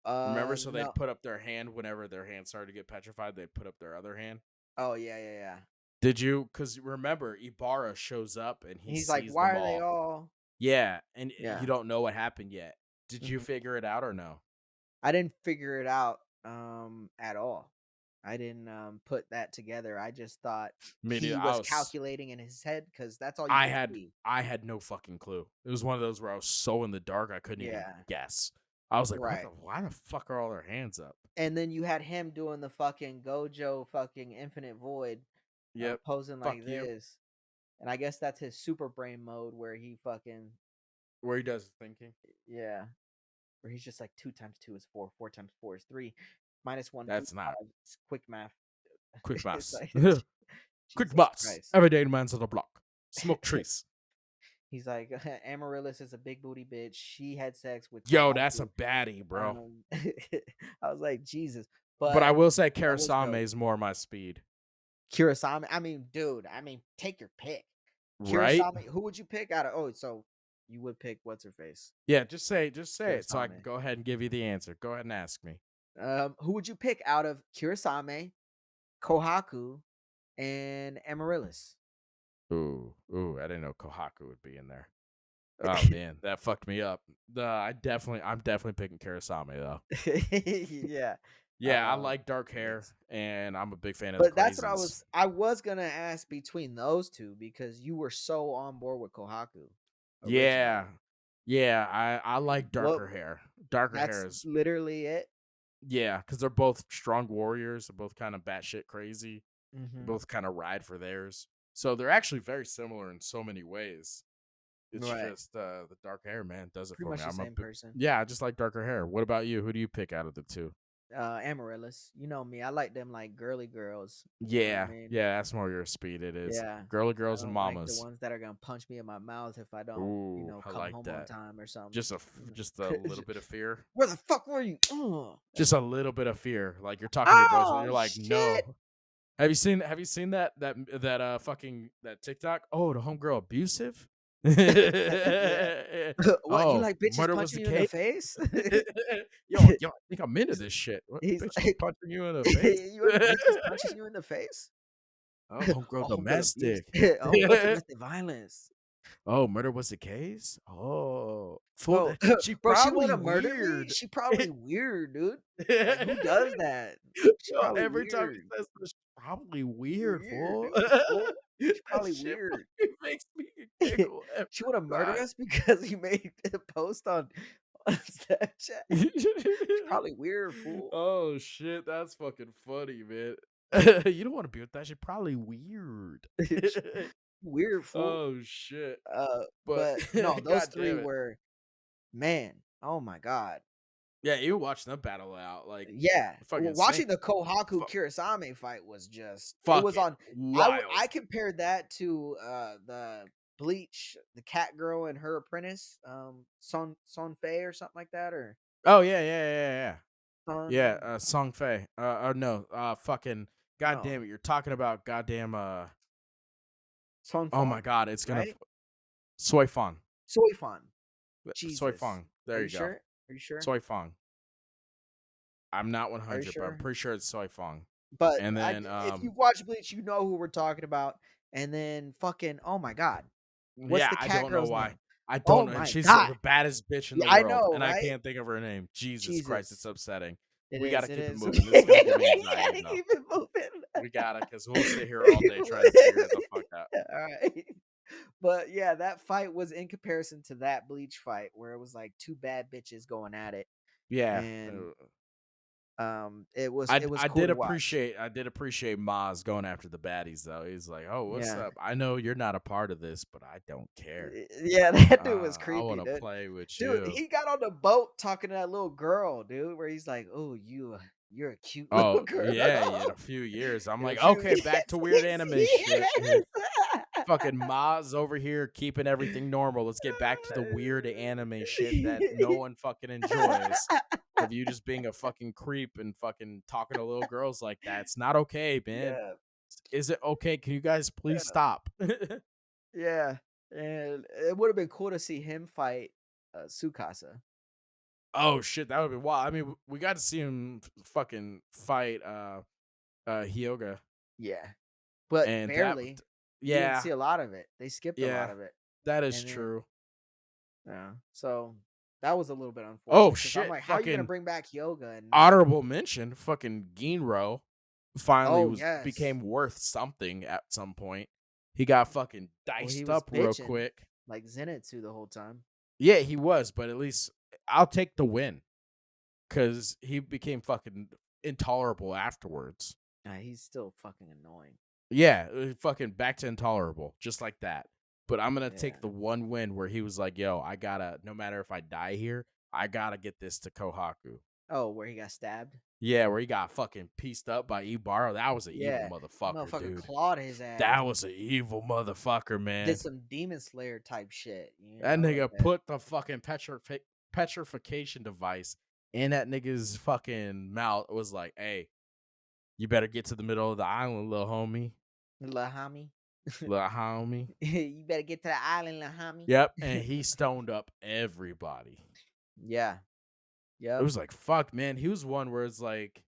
[SPEAKER 2] Remember? So they'd
[SPEAKER 1] No.
[SPEAKER 2] put up their hand whenever their hand started to get petrified. They'd put up their other hand.
[SPEAKER 1] Oh, yeah, yeah, yeah.
[SPEAKER 2] Did you? Because remember, Ibarra shows up and he
[SPEAKER 1] He's like,
[SPEAKER 2] sees
[SPEAKER 1] "Why
[SPEAKER 2] them
[SPEAKER 1] are they
[SPEAKER 2] all.
[SPEAKER 1] all?"
[SPEAKER 2] Yeah, and you
[SPEAKER 1] Yeah.
[SPEAKER 2] don't know what happened yet. Did you
[SPEAKER 1] Mhm.
[SPEAKER 2] figure it out or no?
[SPEAKER 1] I didn't figure it out, at all. I didn't, put that together. I just thought
[SPEAKER 2] Me neither.
[SPEAKER 1] he was calculating in his head because that's all you
[SPEAKER 2] I
[SPEAKER 1] could
[SPEAKER 2] had
[SPEAKER 1] see.
[SPEAKER 2] I had no fucking clue. It was one of those where I was so in the dark I couldn't even
[SPEAKER 1] Yeah,
[SPEAKER 2] guess. I was like,
[SPEAKER 1] right.
[SPEAKER 2] why the fuck are all their hands up?
[SPEAKER 1] And then you had him doing the fucking Gojo fucking Infinite Void,
[SPEAKER 2] Yep.
[SPEAKER 1] posing
[SPEAKER 2] Fuck
[SPEAKER 1] like
[SPEAKER 2] you.
[SPEAKER 1] this, and I guess that's his super brain mode where he fucking
[SPEAKER 2] Where he does his thinking.
[SPEAKER 1] yeah, where he's just like 2 times 2 is 4, 4 times 4 is 3, minus 1 equals
[SPEAKER 2] That's not
[SPEAKER 1] 5. It's quick math.
[SPEAKER 2] quick
[SPEAKER 1] It's
[SPEAKER 2] maths.
[SPEAKER 1] like
[SPEAKER 2] Quick
[SPEAKER 1] Jesus
[SPEAKER 2] maths.
[SPEAKER 1] Christ.
[SPEAKER 2] Everyday man's on the block. Smoke trees.
[SPEAKER 1] He's like, Amaryllis is a big booty bitch. She had sex with
[SPEAKER 2] Yo, that's a
[SPEAKER 1] Kohaku.
[SPEAKER 2] baddie, bro.
[SPEAKER 1] I was like, Jesus.
[SPEAKER 2] But I
[SPEAKER 1] But
[SPEAKER 2] will say
[SPEAKER 1] that was
[SPEAKER 2] Karasame
[SPEAKER 1] dope.
[SPEAKER 2] is more my speed.
[SPEAKER 1] Kurosami, I mean, dude, take your pick.
[SPEAKER 2] Right?
[SPEAKER 1] Kurosami, who would you pick out of so you would pick what's her face?
[SPEAKER 2] Yeah, just say it so I can
[SPEAKER 1] Kurosami.
[SPEAKER 2] go ahead and give you the answer. Go ahead and ask me.
[SPEAKER 1] Who would you pick out of Kurosami, Kohaku, and Amaryllis?
[SPEAKER 2] Ooh, I didn't know Kohaku would be in there. Oh man, that fucked me up. I'm definitely picking Karasame though.
[SPEAKER 1] Yeah.
[SPEAKER 2] Yeah, I like dark hair,
[SPEAKER 1] Anyways.
[SPEAKER 2] and I'm a big fan of the
[SPEAKER 1] But that's what
[SPEAKER 2] crazies.
[SPEAKER 1] I was gonna ask between those two because you were so on board with Kohaku
[SPEAKER 2] Yeah,
[SPEAKER 1] originally.
[SPEAKER 2] yeah, I like
[SPEAKER 1] What
[SPEAKER 2] darker hair. Darker hair
[SPEAKER 1] that's
[SPEAKER 2] is
[SPEAKER 1] literally it?
[SPEAKER 2] yeah, because they're both strong warriors. They're both kind of batshit crazy. They
[SPEAKER 1] Mhm.
[SPEAKER 2] both kind of ride for theirs. So they're actually very similar in so many ways. It's
[SPEAKER 1] Right.
[SPEAKER 2] just the dark hair, man, does it
[SPEAKER 1] Pretty
[SPEAKER 2] for me.
[SPEAKER 1] much the
[SPEAKER 2] I'm a
[SPEAKER 1] same
[SPEAKER 2] big
[SPEAKER 1] person.
[SPEAKER 2] yeah, I just like darker hair. What about you? Who do you pick out of the two?
[SPEAKER 1] Amaryllis. You know me. I like them like girly girls. You know what I
[SPEAKER 2] Yeah,
[SPEAKER 1] mean?
[SPEAKER 2] yeah, that's more your speed. It is
[SPEAKER 1] Yeah.
[SPEAKER 2] girly
[SPEAKER 1] I
[SPEAKER 2] girls and
[SPEAKER 1] don't like the
[SPEAKER 2] mamas.
[SPEAKER 1] ones that are gonna punch me in my mouth if I don't,
[SPEAKER 2] Ooh, I
[SPEAKER 1] come
[SPEAKER 2] like
[SPEAKER 1] home on
[SPEAKER 2] that.
[SPEAKER 1] time or something.
[SPEAKER 2] Just a little bit of fear.
[SPEAKER 1] Where the fuck were you?
[SPEAKER 2] Just a little bit of fear. Like you're talking to your boys and
[SPEAKER 1] Oh
[SPEAKER 2] you're like,
[SPEAKER 1] shit!
[SPEAKER 2] no. Have you seen that fucking that TikTok? Oh, the homegirl abusive?
[SPEAKER 1] Yeah. What, you
[SPEAKER 2] Oh,
[SPEAKER 1] like bitches
[SPEAKER 2] murder was the
[SPEAKER 1] punching you in the
[SPEAKER 2] case?
[SPEAKER 1] face?
[SPEAKER 2] Yo, I think I'm into this shit. What
[SPEAKER 1] He's
[SPEAKER 2] bitch was
[SPEAKER 1] like,
[SPEAKER 2] punching you in the face?
[SPEAKER 1] "You want bitches punching you in the face?"
[SPEAKER 2] Oh, homegirl
[SPEAKER 1] Oh, homegirl abuse.
[SPEAKER 2] domestic.
[SPEAKER 1] Homegirl domestic violence.
[SPEAKER 2] Oh, murder was the case? Oh, fool
[SPEAKER 1] Bro,
[SPEAKER 2] that she
[SPEAKER 1] bro, she
[SPEAKER 2] probably
[SPEAKER 1] wanna murder me?
[SPEAKER 2] weird.
[SPEAKER 1] She probably weird, dude. Like, who does that? She
[SPEAKER 2] Yo,
[SPEAKER 1] probably
[SPEAKER 2] every time
[SPEAKER 1] weird.
[SPEAKER 2] he says this, probably weird,
[SPEAKER 1] Weird,
[SPEAKER 2] fool.
[SPEAKER 1] dude, fool. She
[SPEAKER 2] That
[SPEAKER 1] probably
[SPEAKER 2] shit
[SPEAKER 1] weird.
[SPEAKER 2] fucking makes me giggle every
[SPEAKER 1] She wanna murder
[SPEAKER 2] time.
[SPEAKER 1] us because you made a post on Snapchat? She's probably weird, fool.
[SPEAKER 2] Oh, shit, that's fucking funny, man. You don't wanna be with that shit, probably weird.
[SPEAKER 1] She weird, fool.
[SPEAKER 2] Oh, shit. But
[SPEAKER 1] But no, those
[SPEAKER 2] god
[SPEAKER 1] 3
[SPEAKER 2] damn it.
[SPEAKER 1] were man, oh my god.
[SPEAKER 2] Yeah, you watch them battle out, like,
[SPEAKER 1] Yeah,
[SPEAKER 2] fucking
[SPEAKER 1] watching
[SPEAKER 2] Sank
[SPEAKER 1] the Kohaku
[SPEAKER 2] fu
[SPEAKER 1] Kurosame fight was just it was
[SPEAKER 2] fucking
[SPEAKER 1] on I
[SPEAKER 2] wild.
[SPEAKER 1] compared that to, the Bleach, the cat girl and her apprentice, Son Fei or something like that, or
[SPEAKER 2] Oh, yeah. Yeah,
[SPEAKER 1] Son
[SPEAKER 2] Song Fei. No, fucking god
[SPEAKER 1] no,
[SPEAKER 2] damn it, you're talking about goddamn,
[SPEAKER 1] Son
[SPEAKER 2] oh my
[SPEAKER 1] Fong,
[SPEAKER 2] god, it's gonna
[SPEAKER 1] right?
[SPEAKER 2] Soy Fong.
[SPEAKER 1] Soifon.
[SPEAKER 2] Soy
[SPEAKER 1] Jesus.
[SPEAKER 2] Fong. There
[SPEAKER 1] Are you
[SPEAKER 2] you go.
[SPEAKER 1] sure? Are you sure?
[SPEAKER 2] Soy Fong. I'm not
[SPEAKER 1] Are you
[SPEAKER 2] 100, but I'm
[SPEAKER 1] sure?
[SPEAKER 2] pretty sure it's Soy Fong.
[SPEAKER 1] But
[SPEAKER 2] And
[SPEAKER 1] I
[SPEAKER 2] then,
[SPEAKER 1] if you watch Bleach, you know who we're talking about, and then fucking oh my god, what's
[SPEAKER 2] yeah,
[SPEAKER 1] the
[SPEAKER 2] I
[SPEAKER 1] cat
[SPEAKER 2] don't know
[SPEAKER 1] girl's
[SPEAKER 2] why.
[SPEAKER 1] name?
[SPEAKER 2] I don't
[SPEAKER 1] Oh
[SPEAKER 2] know, and
[SPEAKER 1] my
[SPEAKER 2] she's
[SPEAKER 1] god.
[SPEAKER 2] the baddest bitch in
[SPEAKER 1] Yeah,
[SPEAKER 2] the
[SPEAKER 1] I
[SPEAKER 2] world,
[SPEAKER 1] know,
[SPEAKER 2] and I
[SPEAKER 1] right?
[SPEAKER 2] can't think of her name. Jesus Christ, it's
[SPEAKER 1] Jesus.
[SPEAKER 2] upsetting.
[SPEAKER 1] It
[SPEAKER 2] We gotta
[SPEAKER 1] is, it
[SPEAKER 2] keep it
[SPEAKER 1] is.
[SPEAKER 2] moving. This is gonna give me
[SPEAKER 1] We
[SPEAKER 2] anxiety,
[SPEAKER 1] gotta
[SPEAKER 2] though.
[SPEAKER 1] keep it moving.
[SPEAKER 2] We gotta, because we'll sit here all day trying to figure it the fuck out.
[SPEAKER 1] Alright. But, yeah, that fight was in comparison to that Bleach fight where it was, like, 2 bad bitches going at it,
[SPEAKER 2] Yeah.
[SPEAKER 1] and, it was cool to watch.
[SPEAKER 2] I did appreciate Maz going after the baddies though. He's like, "Oh, what's
[SPEAKER 1] Yeah.
[SPEAKER 2] up? I know you're not a part of this, but I don't care.
[SPEAKER 1] Yeah, that dude was
[SPEAKER 2] I
[SPEAKER 1] creepy,
[SPEAKER 2] want to
[SPEAKER 1] dude.
[SPEAKER 2] play with
[SPEAKER 1] Dude,
[SPEAKER 2] you."
[SPEAKER 1] he got on the boat talking to that little girl, dude, where he's like, "Oh, you're a cute little
[SPEAKER 2] Oh yeah, in a
[SPEAKER 1] girl."
[SPEAKER 2] few years, I'm
[SPEAKER 1] In a
[SPEAKER 2] like,
[SPEAKER 1] few
[SPEAKER 2] okay,
[SPEAKER 1] yes,
[SPEAKER 2] back to weird
[SPEAKER 1] yes,
[SPEAKER 2] anime shit.
[SPEAKER 1] yes.
[SPEAKER 2] Fucking Maz over here keeping everything normal. Let's get back to the weird anime shit that no one fucking enjoys. Of you just being a fucking creep and fucking talking to little girls like that. It's not okay, man.
[SPEAKER 1] Yeah,
[SPEAKER 2] Is it okay? Can you guys please stop?
[SPEAKER 1] yeah, and it would have been cool to see him fight, Tsukasa.
[SPEAKER 2] Oh shit, that would be wild. I mean, we got to see him fucking fight hyoga.
[SPEAKER 1] Yeah. but
[SPEAKER 2] and
[SPEAKER 1] barely. You didn't
[SPEAKER 2] yeah,
[SPEAKER 1] see a lot of it. They skipped a lot
[SPEAKER 2] yeah,
[SPEAKER 1] of it,
[SPEAKER 2] that is
[SPEAKER 1] and then
[SPEAKER 2] true.
[SPEAKER 1] yeah, so that was a little bit
[SPEAKER 2] Oh
[SPEAKER 1] unfortunate because I'm
[SPEAKER 2] shit,
[SPEAKER 1] like, how are you gonna
[SPEAKER 2] fucking
[SPEAKER 1] bring back Hyoga and not?
[SPEAKER 2] honorable mention, fucking ginro finally
[SPEAKER 1] Oh
[SPEAKER 2] was
[SPEAKER 1] yes,
[SPEAKER 2] became worth something at some point. He got fucking
[SPEAKER 1] well he
[SPEAKER 2] diced
[SPEAKER 1] was
[SPEAKER 2] up real
[SPEAKER 1] bitching
[SPEAKER 2] quick.
[SPEAKER 1] like Zenitsu the whole time.
[SPEAKER 2] Yeah, he was, but at least I'll take the win because he became fucking intolerable afterwards.
[SPEAKER 1] He's still fucking annoying.
[SPEAKER 2] Yeah, fucking back to intolerable, just like that. But I'm gonna
[SPEAKER 1] Yeah.
[SPEAKER 2] take the one win where he was like, "Yo, I gotta, no matter if I die here, I gotta get this to Kohaku."
[SPEAKER 1] Oh, where he got stabbed?
[SPEAKER 2] Yeah, where he got fucking pieced up by Ibara. That was an evil
[SPEAKER 1] Yeah.
[SPEAKER 2] motherfucker,
[SPEAKER 1] Motherfucker
[SPEAKER 2] dude.
[SPEAKER 1] clawed his ass
[SPEAKER 2] That
[SPEAKER 1] and
[SPEAKER 2] was an evil motherfucker,
[SPEAKER 1] did
[SPEAKER 2] man.
[SPEAKER 1] some Demon Slayer type shit,
[SPEAKER 2] That
[SPEAKER 1] like
[SPEAKER 2] nigga
[SPEAKER 1] that.
[SPEAKER 2] put the fucking petrification device in that nigga's fucking mouth. It was like, "Hey, you better get to the middle of the island, little homie,
[SPEAKER 1] Lil homie.
[SPEAKER 2] little homie."
[SPEAKER 1] You better get to the island, lil homie.
[SPEAKER 2] Yep, and he stoned up everybody.
[SPEAKER 1] Yeah.
[SPEAKER 2] It
[SPEAKER 1] Yep.
[SPEAKER 2] was like, fuck, man. He was one where it's like,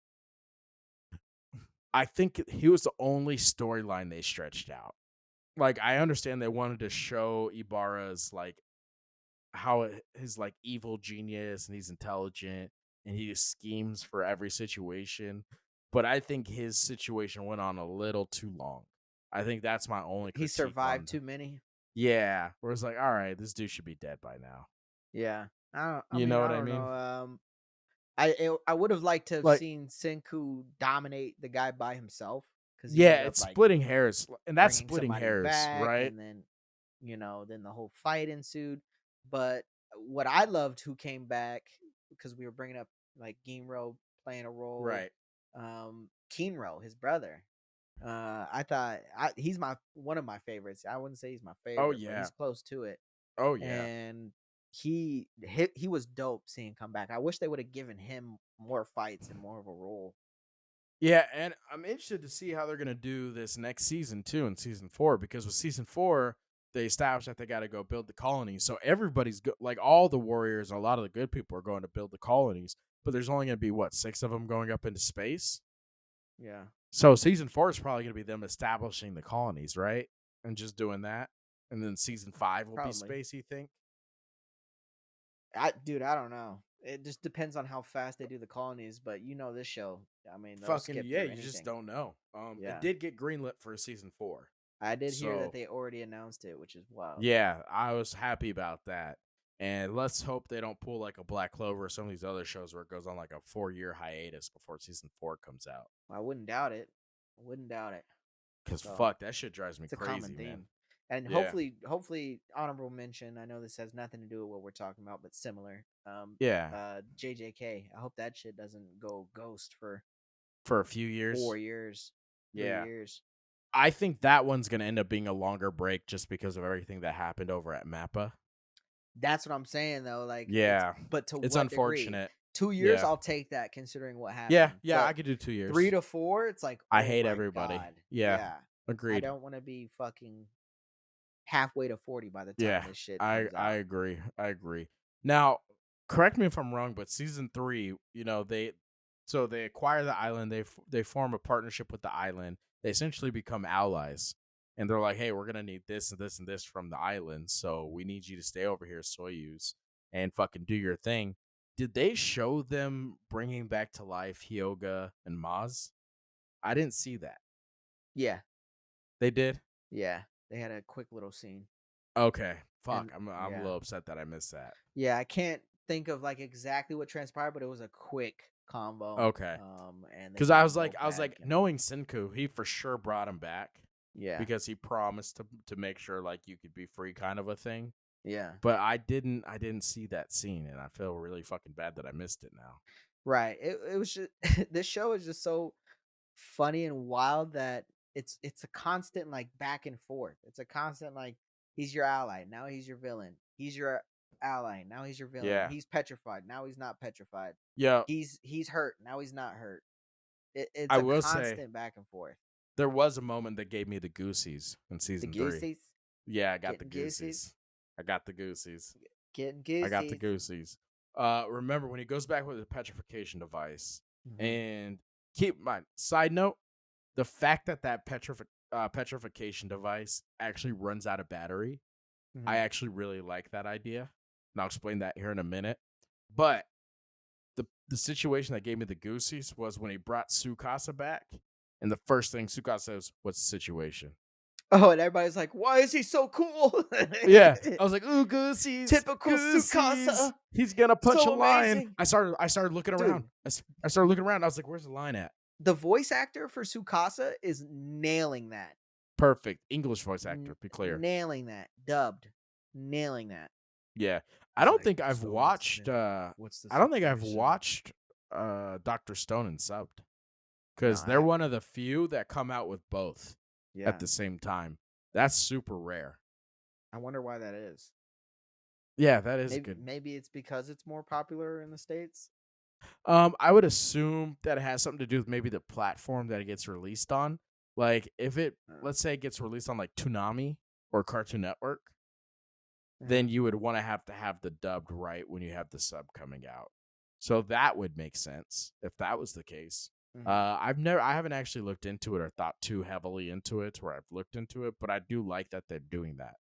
[SPEAKER 2] I think he was the only storyline they stretched out. Like, I understand they wanted to show Ibarra's like how his like evil genius and he's intelligent and he schemes for every situation. But I think his situation went on a little too long. I think that's my only
[SPEAKER 1] He
[SPEAKER 2] critique
[SPEAKER 1] survived
[SPEAKER 2] on.
[SPEAKER 1] too many.
[SPEAKER 2] Yeah, where it's like, all right, this dude should be dead by now.
[SPEAKER 1] Yeah. I
[SPEAKER 2] You
[SPEAKER 1] mean,
[SPEAKER 2] know
[SPEAKER 1] I
[SPEAKER 2] what I
[SPEAKER 1] don't
[SPEAKER 2] mean?
[SPEAKER 1] know. I would have liked to have
[SPEAKER 2] Like,
[SPEAKER 1] seen Senku dominate the guy by himself because he
[SPEAKER 2] yeah,
[SPEAKER 1] ended up
[SPEAKER 2] it's
[SPEAKER 1] like
[SPEAKER 2] splitting hairs, and that's
[SPEAKER 1] bringing
[SPEAKER 2] splitting
[SPEAKER 1] somebody
[SPEAKER 2] hairs,
[SPEAKER 1] back,
[SPEAKER 2] right?
[SPEAKER 1] and then then the whole fight ensued. But what I loved who came back because we were bringing up like Ginro playing a role,
[SPEAKER 2] Right.
[SPEAKER 1] Kinro, his brother. He's my one of my favorites. I wouldn't say he's my
[SPEAKER 2] Oh
[SPEAKER 1] favorite, but
[SPEAKER 2] yeah.
[SPEAKER 1] he's close to it.
[SPEAKER 2] Oh yeah.
[SPEAKER 1] And he was dope seeing him come back. I wish they would have given him more fights and more of a role.
[SPEAKER 2] Yeah, and I'm interested to see how they're gonna do this next season too, in season 4, because with season 4, they established that they got to go build the colonies. So everybody's like all the warriors, a lot of the good people are going to build the colonies, but there's only gonna be what 6 of them going up into space.
[SPEAKER 1] Yeah,
[SPEAKER 2] So season 4 is probably gonna be them establishing the colonies, right, and just doing that. And then season 5 will be
[SPEAKER 1] probably.
[SPEAKER 2] space. You think?
[SPEAKER 1] I don't know. It just depends on how fast they do the colonies, but this show. I mean, they'll
[SPEAKER 2] Fucking
[SPEAKER 1] skip
[SPEAKER 2] yeah,
[SPEAKER 1] through
[SPEAKER 2] you just
[SPEAKER 1] anything.
[SPEAKER 2] don't know. It
[SPEAKER 1] Yeah,
[SPEAKER 2] did get greenlit for season 4,
[SPEAKER 1] I did hear that
[SPEAKER 2] so
[SPEAKER 1] they already announced it, which is wild.
[SPEAKER 2] yeah, I was happy about that. And let's hope they don't pull like a Black Clover or some of these other shows where it goes on like a 4-year hiatus before season 4 comes out.
[SPEAKER 1] I wouldn't doubt it. I wouldn't doubt it.
[SPEAKER 2] Cause
[SPEAKER 1] So
[SPEAKER 2] fuck, that shit drives me
[SPEAKER 1] it's a common
[SPEAKER 2] crazy, man.
[SPEAKER 1] theme. And
[SPEAKER 2] Yeah,
[SPEAKER 1] hopefully, honorable mention. I know this has nothing to do with what we're talking about, but similar.
[SPEAKER 2] yeah,
[SPEAKER 1] JJK. I hope that shit doesn't go ghost for
[SPEAKER 2] for a few years.
[SPEAKER 1] 4 years, three
[SPEAKER 2] Yeah,
[SPEAKER 1] years.
[SPEAKER 2] I think that one's gonna end up being a longer break just because of everything that happened over at Mappa.
[SPEAKER 1] That's what I'm saying though. Like
[SPEAKER 2] Yeah,
[SPEAKER 1] but to
[SPEAKER 2] it's
[SPEAKER 1] what degree?
[SPEAKER 2] unfortunate.
[SPEAKER 1] 2 years,
[SPEAKER 2] Yeah,
[SPEAKER 1] I'll take that considering what
[SPEAKER 2] yeah,
[SPEAKER 1] happened.
[SPEAKER 2] yeah. I
[SPEAKER 1] But
[SPEAKER 2] could do 2 years.
[SPEAKER 1] 3 to 4, it's like,
[SPEAKER 2] I
[SPEAKER 1] oh
[SPEAKER 2] hate
[SPEAKER 1] my
[SPEAKER 2] everybody.
[SPEAKER 1] god,
[SPEAKER 2] Yeah,
[SPEAKER 1] yeah. I
[SPEAKER 2] agreed.
[SPEAKER 1] don't want to be fucking halfway to 40 by the time
[SPEAKER 2] Yeah,
[SPEAKER 1] this shit
[SPEAKER 2] I
[SPEAKER 1] comes
[SPEAKER 2] I
[SPEAKER 1] out.
[SPEAKER 2] agree. I agree. Now, correct me if I'm wrong, but season 3, they acquire the island. They form a partnership with the island. They essentially become allies, and they're like, "Hey, we're gonna need this and this and this from the island, so we need you to stay over here, Soyuz, and fucking do your thing." Did they show them bringing back to life Hyoga and Maz? I didn't see that.
[SPEAKER 1] Yeah,
[SPEAKER 2] They did.
[SPEAKER 1] yeah. They had a quick little scene.
[SPEAKER 2] Okay, fuck.
[SPEAKER 1] And
[SPEAKER 2] I'm a
[SPEAKER 1] yeah.
[SPEAKER 2] little upset that I missed that.
[SPEAKER 1] Yeah, I can't think of like exactly what transpired, but it was a quick combo.
[SPEAKER 2] Okay.
[SPEAKER 1] And they
[SPEAKER 2] Because
[SPEAKER 1] brought them both
[SPEAKER 2] I was
[SPEAKER 1] back
[SPEAKER 2] like,
[SPEAKER 1] and
[SPEAKER 2] knowing Senku, he for sure brought him back
[SPEAKER 1] yeah.
[SPEAKER 2] because he promised to make sure like you could be free, kind of a thing.
[SPEAKER 1] Yeah.
[SPEAKER 2] But I didn't see that scene, and I feel really fucking bad that I missed it now.
[SPEAKER 1] Right. It was just this show is just so funny and wild that it's a constant like back and forth. It's a constant like he's your ally, now he's your villain. He's your ally, now he's your villain.
[SPEAKER 2] Yeah,
[SPEAKER 1] He's petrified, now he's not petrified.
[SPEAKER 2] yeah.
[SPEAKER 1] He's hurt, now he's not hurt. It's
[SPEAKER 2] I
[SPEAKER 1] a
[SPEAKER 2] will say
[SPEAKER 1] constant back and forth.
[SPEAKER 2] there was a moment that gave me the goosies in
[SPEAKER 1] The
[SPEAKER 2] season 3.
[SPEAKER 1] goosies
[SPEAKER 2] Yeah, I got the
[SPEAKER 1] getting goosies,
[SPEAKER 2] goosies. I got the goosies.
[SPEAKER 1] getting
[SPEAKER 2] I got the
[SPEAKER 1] goosies.
[SPEAKER 2] goosies. Remember when he goes back with the petrification device,
[SPEAKER 1] Hmm.
[SPEAKER 2] and keep in mind, side note, the fact that petrification device actually runs out of battery, I
[SPEAKER 1] Mhm.
[SPEAKER 2] actually really like that idea, and I'll explain that here in a minute. But the situation that gave me the goosies was when he brought Tsukasa back, and the first thing Tsukasa says, "What's the situation?"
[SPEAKER 1] Oh, and everybody's like, "Why is he so cool?"
[SPEAKER 2] Yeah, I was like, "Ooh, goosies,
[SPEAKER 1] Typical
[SPEAKER 2] goosies!
[SPEAKER 1] Tsukasa,
[SPEAKER 2] He's gonna punch a
[SPEAKER 1] so
[SPEAKER 2] lion."
[SPEAKER 1] amazing.
[SPEAKER 2] I started looking around.
[SPEAKER 1] Dude,
[SPEAKER 2] I started looking around. I was like, "Where's the lion at?"
[SPEAKER 1] the voice actor for Tsukasa is nailing that.
[SPEAKER 2] Perfect English voice actor. Be clear.
[SPEAKER 1] Nailing that. Dubbed. Nailing that.
[SPEAKER 2] Yeah, I
[SPEAKER 1] He's
[SPEAKER 2] don't
[SPEAKER 1] like,
[SPEAKER 2] think I've
[SPEAKER 1] "So
[SPEAKER 2] watched.
[SPEAKER 1] what's the
[SPEAKER 2] I don't think I've
[SPEAKER 1] situation?"
[SPEAKER 2] watched Doctor Stone and subbed
[SPEAKER 1] No,
[SPEAKER 2] because they're one of the few that come out with both at
[SPEAKER 1] yeah.
[SPEAKER 2] the same time. That's super rare.
[SPEAKER 1] I wonder why that is.
[SPEAKER 2] Yeah, that is
[SPEAKER 1] Maybe
[SPEAKER 2] good.
[SPEAKER 1] maybe it's because it's more popular in the States?
[SPEAKER 2] I would assume that it has something to do with maybe the platform that it gets released on. Like if it,
[SPEAKER 1] Uh,
[SPEAKER 2] let's say, it gets released on like Toonami or Cartoon Network,
[SPEAKER 1] yeah.
[SPEAKER 2] then you would want to have the dubbed right when you have the sub coming out. So that would make sense if that was the case.
[SPEAKER 1] Mhm.
[SPEAKER 2] I haven't actually looked into it or thought too heavily into it where I've looked into it, but I do like that they're doing that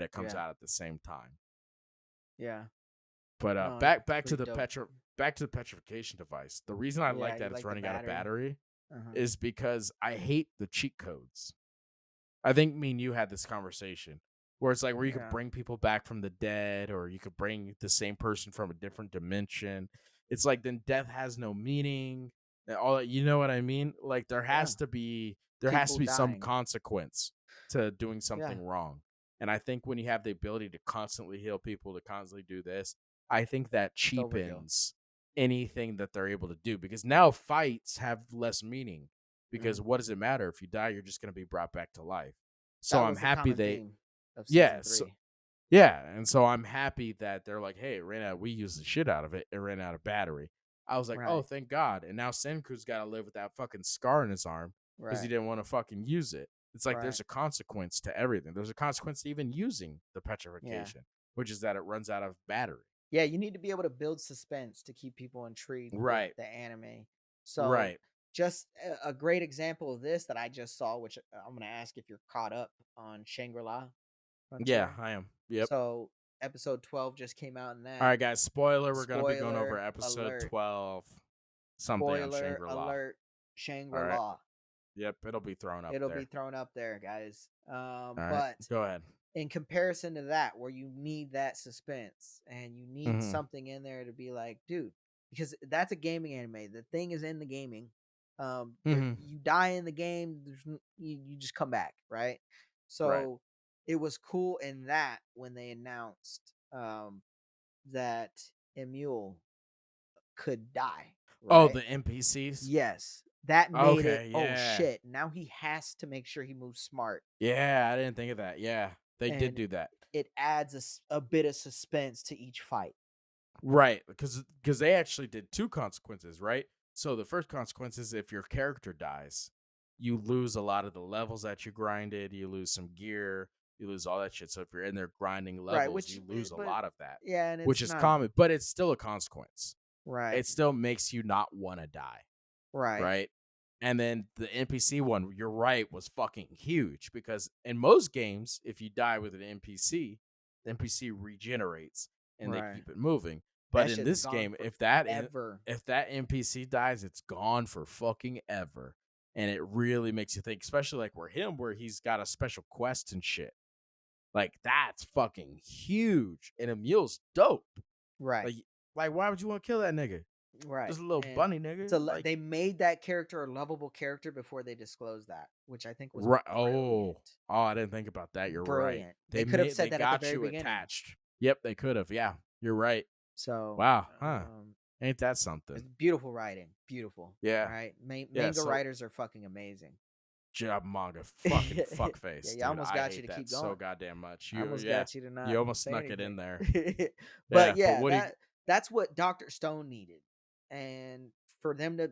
[SPEAKER 2] it comes
[SPEAKER 1] Yeah.
[SPEAKER 2] out at the same time.
[SPEAKER 1] Yeah.
[SPEAKER 2] But
[SPEAKER 1] No, it's
[SPEAKER 2] back to
[SPEAKER 1] pretty
[SPEAKER 2] the
[SPEAKER 1] dope.
[SPEAKER 2] petrification device. The reason I like
[SPEAKER 1] Yeah, you
[SPEAKER 2] that it's
[SPEAKER 1] like the
[SPEAKER 2] running out of
[SPEAKER 1] battery.
[SPEAKER 2] battery
[SPEAKER 1] Uh-huh.
[SPEAKER 2] is because I hate the cheat codes. I think me and you had this conversation where it's like where you could
[SPEAKER 1] Yeah.
[SPEAKER 2] bring people back from the dead or you could bring the same person from a different dimension. It's like then death has no meaning. And all that, you know what I mean? Like
[SPEAKER 1] Yeah.
[SPEAKER 2] there has to
[SPEAKER 1] People
[SPEAKER 2] be some
[SPEAKER 1] dying.
[SPEAKER 2] consequence to doing
[SPEAKER 1] Yeah.
[SPEAKER 2] something wrong. And I think when you have the ability to constantly heal people, to constantly do this, I think that
[SPEAKER 1] It's overkill.
[SPEAKER 2] cheapens anything that they're able to do because now fights have less meaning because
[SPEAKER 1] Mhm.
[SPEAKER 2] what does it matter if you die? You're just going to be brought back to life. So
[SPEAKER 1] That
[SPEAKER 2] I'm
[SPEAKER 1] was the
[SPEAKER 2] happy
[SPEAKER 1] common
[SPEAKER 2] they,
[SPEAKER 1] theme of season
[SPEAKER 2] yeah, so,
[SPEAKER 1] 3.
[SPEAKER 2] yeah, and so I'm happy that they're like, hey, it ran out. We used the shit out of it. It ran out of battery. I was like, oh,
[SPEAKER 1] Right.
[SPEAKER 2] thank God. And now Senku's got to live with that fucking scar in his arm because he
[SPEAKER 1] Right.
[SPEAKER 2] didn't want to fucking use it. It's like
[SPEAKER 1] Right.
[SPEAKER 2] there's a consequence to everything. There's a consequence to even using the
[SPEAKER 1] Yeah.
[SPEAKER 2] petrification, which is that it runs out of battery.
[SPEAKER 1] Yeah, you need to be able to build suspense to keep people intrigued with
[SPEAKER 2] Right.
[SPEAKER 1] the anime. So,
[SPEAKER 2] Right.
[SPEAKER 1] just a great example of this that I just saw, which I'm going to ask if you're caught up on Shangri-La
[SPEAKER 2] Yeah,
[SPEAKER 1] Frontier.
[SPEAKER 2] I am. Yep.
[SPEAKER 1] So, episode 12 just came out in
[SPEAKER 2] All
[SPEAKER 1] that.
[SPEAKER 2] right, guys. Spoiler: we're gonna be going over
[SPEAKER 1] Spoiler
[SPEAKER 2] episode
[SPEAKER 1] alert.
[SPEAKER 2] 12, something on
[SPEAKER 1] Spoiler
[SPEAKER 2] Shangri La.
[SPEAKER 1] alert.
[SPEAKER 2] All right.
[SPEAKER 1] Shangri-La.
[SPEAKER 2] Yep, it'll be thrown up
[SPEAKER 1] It'll be
[SPEAKER 2] there.
[SPEAKER 1] thrown up there, guys.
[SPEAKER 2] All right,
[SPEAKER 1] But
[SPEAKER 2] go ahead.
[SPEAKER 1] in comparison to that, where you need that suspense and you need
[SPEAKER 2] Hmm.
[SPEAKER 1] something in there to be like, dude, because that's a gaming anime. The thing is in the gaming. There
[SPEAKER 2] Hmm.
[SPEAKER 1] you die in the game, you just come back, right?
[SPEAKER 2] Right.
[SPEAKER 1] So it was cool in that when they announced that Emule could die,
[SPEAKER 2] Oh,
[SPEAKER 1] right?
[SPEAKER 2] the NPCs.
[SPEAKER 1] Yes. That made it,
[SPEAKER 2] Okay.
[SPEAKER 1] oh
[SPEAKER 2] Yeah.
[SPEAKER 1] shit. Now he has to make sure he moves smart.
[SPEAKER 2] Yeah. I didn't think of that. Yeah, they did
[SPEAKER 1] And
[SPEAKER 2] do that.
[SPEAKER 1] it adds a bit of suspense to each fight.
[SPEAKER 2] Right, because they actually did two consequences. Right. So the first consequence is if your character dies, you lose a lot of the levels that you grinded. You lose some gear. You lose all that shit. So if you're in there grinding
[SPEAKER 1] Right,
[SPEAKER 2] levels,
[SPEAKER 1] which
[SPEAKER 2] you lose a
[SPEAKER 1] but
[SPEAKER 2] lot of that,
[SPEAKER 1] yeah, and
[SPEAKER 2] which
[SPEAKER 1] it's
[SPEAKER 2] is
[SPEAKER 1] not
[SPEAKER 2] common, but it's still a consequence.
[SPEAKER 1] right.
[SPEAKER 2] It still makes you not want to die,
[SPEAKER 1] Right.
[SPEAKER 2] right? And then the NPC one, you're right, was fucking huge because in most games, if you die with an NPC, the NPC regenerates and they
[SPEAKER 1] Right.
[SPEAKER 2] keep it moving. But
[SPEAKER 1] That
[SPEAKER 2] in
[SPEAKER 1] shit's
[SPEAKER 2] this
[SPEAKER 1] gone
[SPEAKER 2] game,
[SPEAKER 1] forever.
[SPEAKER 2] if that NPC dies, it's gone for fucking ever. And it really makes you think, especially like where he's got a special quest and shit. Like that's fucking huge. And Emule's dope.
[SPEAKER 1] Right.
[SPEAKER 2] Like, like why would you want to kill that nigga?
[SPEAKER 1] Right.
[SPEAKER 2] Just a little
[SPEAKER 1] And
[SPEAKER 2] bunny
[SPEAKER 1] it's
[SPEAKER 2] nigga. Like,
[SPEAKER 1] they made that character a lovable character before they disclosed that, which I think was
[SPEAKER 2] right.
[SPEAKER 1] brilliant.
[SPEAKER 2] Oh, I didn't think about that. You're right.
[SPEAKER 1] Brilliant. They could have
[SPEAKER 2] They
[SPEAKER 1] said that at the
[SPEAKER 2] got
[SPEAKER 1] very
[SPEAKER 2] you
[SPEAKER 1] beginning.
[SPEAKER 2] attached. Yep, they could have. Yeah, you're right.
[SPEAKER 1] So,
[SPEAKER 2] Wow, huh? Ain't that
[SPEAKER 1] it's
[SPEAKER 2] something?
[SPEAKER 1] beautiful writing. Beautiful. All
[SPEAKER 2] Yeah,
[SPEAKER 1] right.
[SPEAKER 2] yeah.
[SPEAKER 1] Manga
[SPEAKER 2] So,
[SPEAKER 1] writers are fucking amazing.
[SPEAKER 2] job manga, fucking
[SPEAKER 1] Yeah,
[SPEAKER 2] fuckface,
[SPEAKER 1] yeah, I
[SPEAKER 2] dude.
[SPEAKER 1] almost
[SPEAKER 2] I
[SPEAKER 1] got you
[SPEAKER 2] hate
[SPEAKER 1] to
[SPEAKER 2] that
[SPEAKER 1] keep
[SPEAKER 2] so
[SPEAKER 1] going.
[SPEAKER 2] goddamn much.
[SPEAKER 1] I almost
[SPEAKER 2] Yeah,
[SPEAKER 1] got you to
[SPEAKER 2] you
[SPEAKER 1] not
[SPEAKER 2] almost
[SPEAKER 1] say
[SPEAKER 2] snuck it in
[SPEAKER 1] anything.
[SPEAKER 2] there.
[SPEAKER 1] But
[SPEAKER 2] Yeah, but
[SPEAKER 1] yeah,
[SPEAKER 2] what do you?
[SPEAKER 1] that's what Dr. Stone needed. And for them to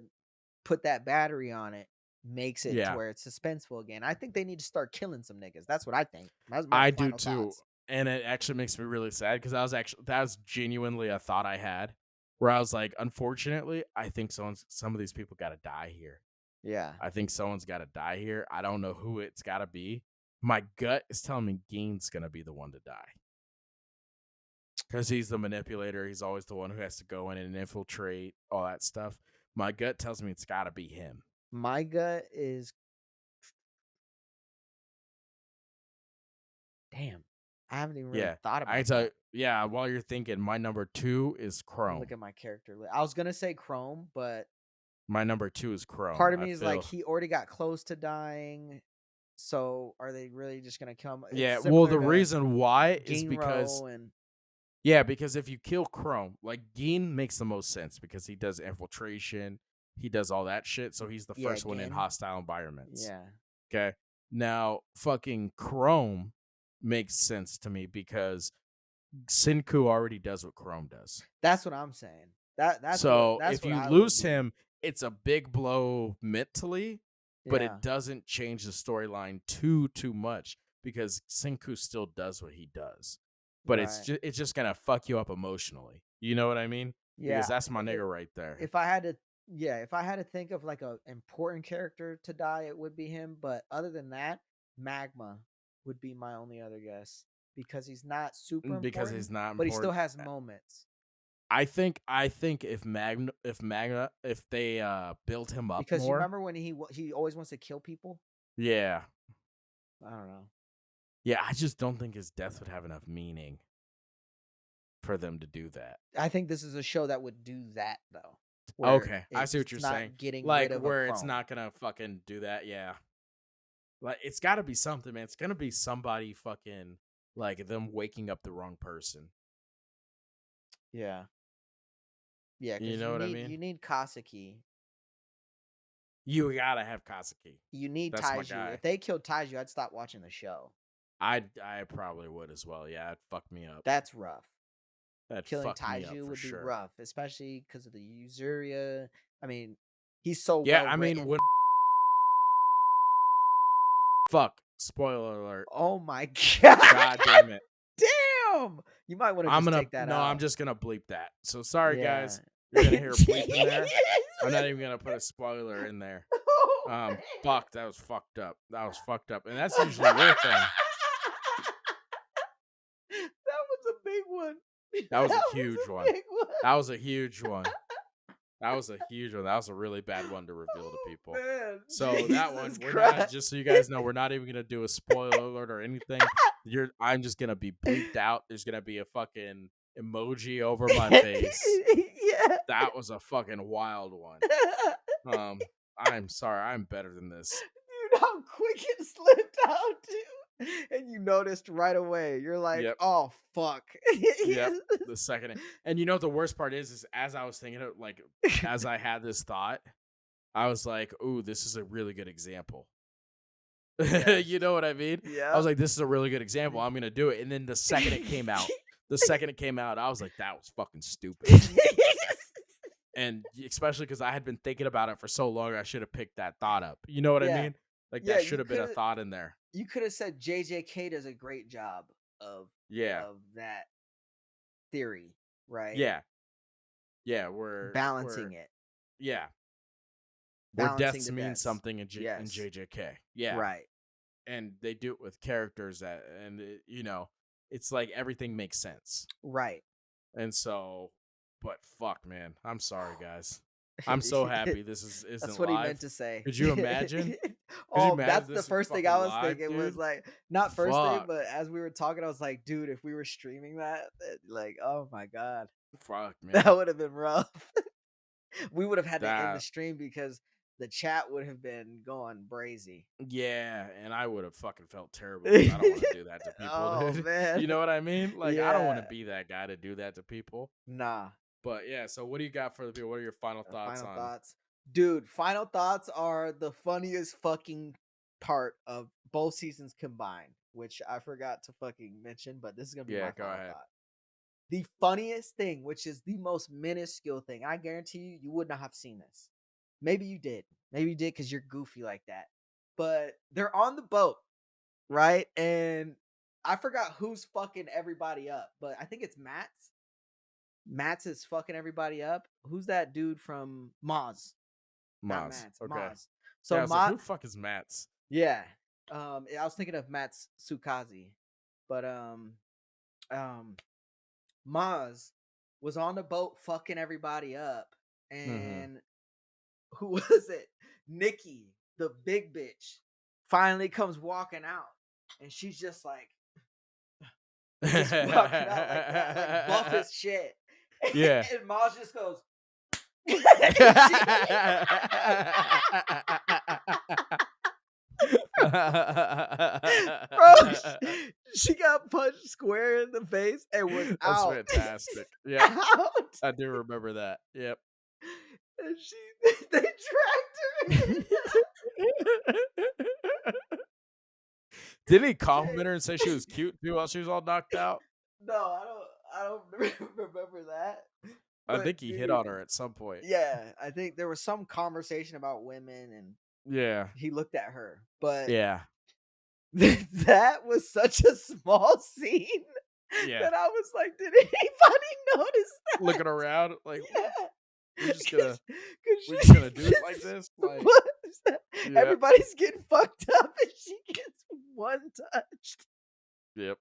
[SPEAKER 1] put that battery on it makes it to
[SPEAKER 2] Yeah,
[SPEAKER 1] where it's suspenseful again. I think they need to start killing some niggas. That's what I think. That's my
[SPEAKER 2] I do
[SPEAKER 1] final
[SPEAKER 2] too,
[SPEAKER 1] thoughts.
[SPEAKER 2] and it actually makes me really sad because that was genuinely a thought I had, where I was like, unfortunately, I think some of these people got to die here.
[SPEAKER 1] Yeah.
[SPEAKER 2] I think someone's got to die here. I don't know who it's got to be. My gut is telling me Gein's gonna be the one to die because he's the manipulator. He's always the one who has to go in and infiltrate all that stuff. My gut tells me it's got to be him.
[SPEAKER 1] My gut is damn. I haven't even really
[SPEAKER 2] Yeah,
[SPEAKER 1] thought
[SPEAKER 2] I
[SPEAKER 1] about
[SPEAKER 2] tell you,
[SPEAKER 1] that.
[SPEAKER 2] yeah. While you're thinking, my number 2 is
[SPEAKER 1] Let me look
[SPEAKER 2] Chrome.
[SPEAKER 1] at my character list. I was gonna say Chrome, but
[SPEAKER 2] My number 2 is Chrome.
[SPEAKER 1] part of
[SPEAKER 2] I
[SPEAKER 1] me is like
[SPEAKER 2] feel
[SPEAKER 1] he already got close to dying. So are they really just gonna kill him? It's
[SPEAKER 2] yeah. Well,
[SPEAKER 1] similar
[SPEAKER 2] the
[SPEAKER 1] to
[SPEAKER 2] reason why is because
[SPEAKER 1] Ginro and
[SPEAKER 2] yeah, because if you kill Chrome, like Geen makes the most sense because he does infiltration, he does all that shit. So he's the
[SPEAKER 1] yeah,
[SPEAKER 2] first one in
[SPEAKER 1] Gin.
[SPEAKER 2] hostile environments.
[SPEAKER 1] Yeah.
[SPEAKER 2] Okay. Now, fucking Chrome makes sense to me because Senku already does what Chrome does.
[SPEAKER 1] That's what I'm saying.
[SPEAKER 2] So
[SPEAKER 1] That's
[SPEAKER 2] if
[SPEAKER 1] what
[SPEAKER 2] you
[SPEAKER 1] I would
[SPEAKER 2] lose
[SPEAKER 1] be.
[SPEAKER 2] him, it's a big blow mentally, but
[SPEAKER 1] Yeah.
[SPEAKER 2] it doesn't change the storyline too much because Senku still does what he does. But
[SPEAKER 1] Right.
[SPEAKER 2] it's just gonna fuck you up emotionally. You know what I mean? Because
[SPEAKER 1] Yeah.
[SPEAKER 2] that's my nigga right there.
[SPEAKER 1] If I had to if I had to think of like a important character to die, it would be him. But other than that, Magma would be my only other guess because he's not super
[SPEAKER 2] Because
[SPEAKER 1] important,
[SPEAKER 2] he's not
[SPEAKER 1] but he still
[SPEAKER 2] important.
[SPEAKER 1] has moments.
[SPEAKER 2] I think if they build him up
[SPEAKER 1] Because you
[SPEAKER 2] more,
[SPEAKER 1] remember when he always wants to kill people.
[SPEAKER 2] yeah.
[SPEAKER 1] I don't know.
[SPEAKER 2] Yeah, I just don't think his death would have enough meaning for them to do that.
[SPEAKER 1] I think this is a show that would do that though, where
[SPEAKER 2] Okay, I
[SPEAKER 1] it's
[SPEAKER 2] see what you're saying.
[SPEAKER 1] not getting rid
[SPEAKER 2] Like
[SPEAKER 1] of a
[SPEAKER 2] where it's
[SPEAKER 1] Chrome.
[SPEAKER 2] not gonna fucking do that. Yeah, like it's got to be something, man. It's gonna be somebody fucking like them waking up the wrong person.
[SPEAKER 1] Yeah, yeah,
[SPEAKER 2] You
[SPEAKER 1] because
[SPEAKER 2] know what I mean?
[SPEAKER 1] you need Kaseki,
[SPEAKER 2] You gotta have Kaseki.
[SPEAKER 1] you need
[SPEAKER 2] That's my
[SPEAKER 1] Taiju.
[SPEAKER 2] guy.
[SPEAKER 1] If they killed Taiju, I'd stop watching the show.
[SPEAKER 2] I probably would as well. Yeah, it'd fuck me up.
[SPEAKER 1] That's rough.
[SPEAKER 2] That'd
[SPEAKER 1] Killing
[SPEAKER 2] fuck me up
[SPEAKER 1] Taiju
[SPEAKER 2] for
[SPEAKER 1] would be
[SPEAKER 2] sure.
[SPEAKER 1] rough, especially because of the yuzuriha. I mean, he's so
[SPEAKER 2] Yeah,
[SPEAKER 1] well
[SPEAKER 2] I mean,
[SPEAKER 1] written.
[SPEAKER 2] when fuck spoiler alert.
[SPEAKER 1] Oh my god!
[SPEAKER 2] God damn it.
[SPEAKER 1] Damn! You might want to just take that
[SPEAKER 2] I'm
[SPEAKER 1] out.
[SPEAKER 2] just gonna bleep that. So sorry
[SPEAKER 1] Yeah.
[SPEAKER 2] guys. You're gonna hear a bleep in there. I'm not even gonna put a spoiler in there.
[SPEAKER 1] Oh,
[SPEAKER 2] Fuck, that was fucked up. That was fucked up. And that's usually your thing.
[SPEAKER 1] that was a big one.
[SPEAKER 2] That was a
[SPEAKER 1] That was
[SPEAKER 2] huge
[SPEAKER 1] a
[SPEAKER 2] one.
[SPEAKER 1] big one.
[SPEAKER 2] That was a huge one. That was a huge one. That was a really bad one to reveal to
[SPEAKER 1] Oh,
[SPEAKER 2] people.
[SPEAKER 1] man.
[SPEAKER 2] So that one,
[SPEAKER 1] Jesus
[SPEAKER 2] we're not,
[SPEAKER 1] Christ.
[SPEAKER 2] just so you guys know, we're not even gonna do a spoiler alert or anything. I'm just gonna be bleeped out. There's gonna be a fucking emoji over my face.
[SPEAKER 1] Yeah.
[SPEAKER 2] That was a fucking wild one. I'm sorry, I'm better than this.
[SPEAKER 1] Dude, how quick it slipped out, too. And you noticed right away. You're like,
[SPEAKER 2] Yep.
[SPEAKER 1] oh, fuck.
[SPEAKER 2] Yep. The second, and you know what the worst part is as I was thinking it, like as I had this thought, I was like, "Ooh, this is a really good example."
[SPEAKER 1] Yes.
[SPEAKER 2] You know what I mean?
[SPEAKER 1] Yeah.
[SPEAKER 2] I was like, "This is a really good example. I'm gonna do it." And then the second it came out, I was like, "That was fucking stupid." And especially because I had been thinking about it for so long, I should have picked that thought up. You know what I
[SPEAKER 1] Yeah.
[SPEAKER 2] mean? Like
[SPEAKER 1] Yeah,
[SPEAKER 2] that should have been a thought in there.
[SPEAKER 1] you could have said JJK does a great job of
[SPEAKER 2] Yeah,
[SPEAKER 1] that theory, right?
[SPEAKER 2] yeah, yeah. We're
[SPEAKER 1] Balancing it.
[SPEAKER 2] yeah, where
[SPEAKER 1] Balancing
[SPEAKER 2] deaths
[SPEAKER 1] the
[SPEAKER 2] mean
[SPEAKER 1] deaths.
[SPEAKER 2] something in
[SPEAKER 1] Yes.
[SPEAKER 2] JJK. Yeah,
[SPEAKER 1] Right.
[SPEAKER 2] and they do it with characters that, and you know, it's like everything makes sense.
[SPEAKER 1] Right.
[SPEAKER 2] And so, but fuck, man, I'm sorry, guys. I'm so happy this
[SPEAKER 1] That's
[SPEAKER 2] isn't
[SPEAKER 1] what he meant
[SPEAKER 2] live.
[SPEAKER 1] to say.
[SPEAKER 2] Could you imagine? Could you
[SPEAKER 1] Oh,
[SPEAKER 2] imagine
[SPEAKER 1] that's the
[SPEAKER 2] this is
[SPEAKER 1] first thing
[SPEAKER 2] fucking
[SPEAKER 1] I was
[SPEAKER 2] live,
[SPEAKER 1] thinking was
[SPEAKER 2] dude?
[SPEAKER 1] like, not first thing,
[SPEAKER 2] Fuck,
[SPEAKER 1] but as we were talking, I was like, dude, if we were streaming that, like, oh my God,
[SPEAKER 2] fuck,
[SPEAKER 1] that
[SPEAKER 2] man.
[SPEAKER 1] would have been rough. We would have had to end the
[SPEAKER 2] That
[SPEAKER 1] stream because the chat would have been going brazy.
[SPEAKER 2] yeah, and I would have fucking felt terrible because I don't want to do that to people,
[SPEAKER 1] Oh
[SPEAKER 2] dude.
[SPEAKER 1] man.
[SPEAKER 2] You know what I mean? Like, I don't want to
[SPEAKER 1] Yeah.
[SPEAKER 2] be that guy to do that to people.
[SPEAKER 1] Nah.
[SPEAKER 2] But yeah, so what do you got for the people? What are your final thoughts
[SPEAKER 1] Final
[SPEAKER 2] on?
[SPEAKER 1] thoughts. Dude, final thoughts are the funniest fucking part of both seasons combined, which I forgot to fucking mention, but this is gonna be
[SPEAKER 2] Yeah,
[SPEAKER 1] my
[SPEAKER 2] go
[SPEAKER 1] final
[SPEAKER 2] ahead.
[SPEAKER 1] thought. The funniest thing, which is the most minuscule thing, I guarantee you, you would not have seen this. Maybe you did. Maybe you did because you're goofy like that. But they're on the boat, right? And I forgot who's fucking everybody up, but I think it's Matt's. Matt's is fucking everybody up. Who's that dude from Moz? Not
[SPEAKER 2] Maz.
[SPEAKER 1] Matt's,
[SPEAKER 2] Okay.
[SPEAKER 1] Moz. So
[SPEAKER 2] Yeah, I was like,
[SPEAKER 1] Ma
[SPEAKER 2] who the fuck is Mats?
[SPEAKER 1] yeah. I was thinking of Matt's Sukazi, but um Maz was on the boat fucking everybody up,
[SPEAKER 2] Mhm.
[SPEAKER 1] and who was it? Nikki, the big bitch, finally comes walking out, and she's just like just walking out like that, like buff as shit.
[SPEAKER 2] Yeah.
[SPEAKER 1] And Maz just goes, and bro, she got punched square in the face and was
[SPEAKER 2] That's
[SPEAKER 1] out.
[SPEAKER 2] fantastic. Yep,
[SPEAKER 1] Out.
[SPEAKER 2] I do remember that. Yep.
[SPEAKER 1] And she they dragged her in.
[SPEAKER 2] Didn't he
[SPEAKER 1] Hey.
[SPEAKER 2] compliment her and say she was cute too while she was all knocked out?
[SPEAKER 1] No, I don't remember that.
[SPEAKER 2] I
[SPEAKER 1] But
[SPEAKER 2] think he hit
[SPEAKER 1] dude,
[SPEAKER 2] on her at some point.
[SPEAKER 1] yeah, I think there was some conversation about women and
[SPEAKER 2] Yeah.
[SPEAKER 1] he looked at her. But
[SPEAKER 2] Yeah.
[SPEAKER 1] that was such a small scene
[SPEAKER 2] Yeah.
[SPEAKER 1] that I was like, did anybody notice that?
[SPEAKER 2] Looking around like, "What?
[SPEAKER 1] Yeah.
[SPEAKER 2] We're just gonna
[SPEAKER 1] Cause
[SPEAKER 2] we're
[SPEAKER 1] she
[SPEAKER 2] just gonna do it like
[SPEAKER 1] just
[SPEAKER 2] this?" Like,
[SPEAKER 1] was
[SPEAKER 2] yeah.
[SPEAKER 1] everybody's getting fucked up and she gets one touched.
[SPEAKER 2] Yep.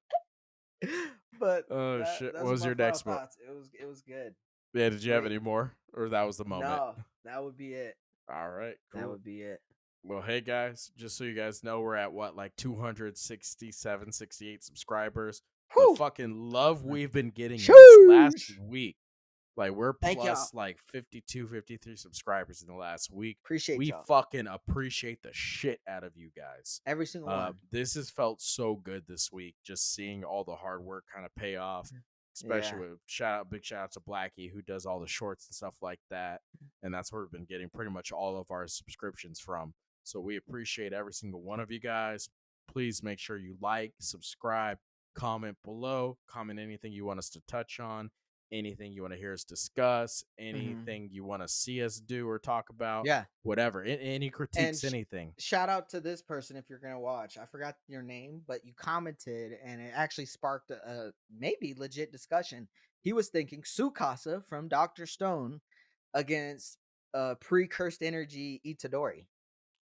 [SPEAKER 1] But
[SPEAKER 2] Oh shit. What
[SPEAKER 1] those are
[SPEAKER 2] was
[SPEAKER 1] my
[SPEAKER 2] your
[SPEAKER 1] final
[SPEAKER 2] next mo
[SPEAKER 1] thoughts. It was good.
[SPEAKER 2] Yeah, did you have
[SPEAKER 1] Great.
[SPEAKER 2] any more? Or that was the moment?
[SPEAKER 1] No, that would be it.
[SPEAKER 2] All right,
[SPEAKER 1] That
[SPEAKER 2] cool.
[SPEAKER 1] would be it.
[SPEAKER 2] Well, hey guys, just so you guys know, we're at what, like 267, 68 subscribers. The
[SPEAKER 1] Whew.
[SPEAKER 2] fucking love we've been getting in this last
[SPEAKER 1] Shoosh.
[SPEAKER 2] week. Like we're
[SPEAKER 1] Thank y'all.
[SPEAKER 2] plus like 52, 53 subscribers in the last week.
[SPEAKER 1] Appreciate
[SPEAKER 2] We
[SPEAKER 1] y'all.
[SPEAKER 2] fucking appreciate the shit out of you guys.
[SPEAKER 1] Every single one.
[SPEAKER 2] This has felt so good this week, just seeing all the hard work kind of pay off. Especially
[SPEAKER 1] Yeah.
[SPEAKER 2] with big shout out to Blackie who does all the shorts and stuff like that. And that's where we've been getting pretty much all of our subscriptions from. So we appreciate every single one of you guys. Please make sure you like, subscribe, comment below, comment anything you want us to touch on, anything you want to hear us discuss,
[SPEAKER 1] Mhm.
[SPEAKER 2] anything you want to see us do or talk about,
[SPEAKER 1] Yeah.
[SPEAKER 2] whatever. Any
[SPEAKER 1] And
[SPEAKER 2] critiques, anything.
[SPEAKER 1] shout out to this person if you're gonna watch. I forgot your name, but you commented, and it actually sparked a maybe legit discussion. He was thinking Tsukasa from Doctor Stone against pre-cursed energy Itadori.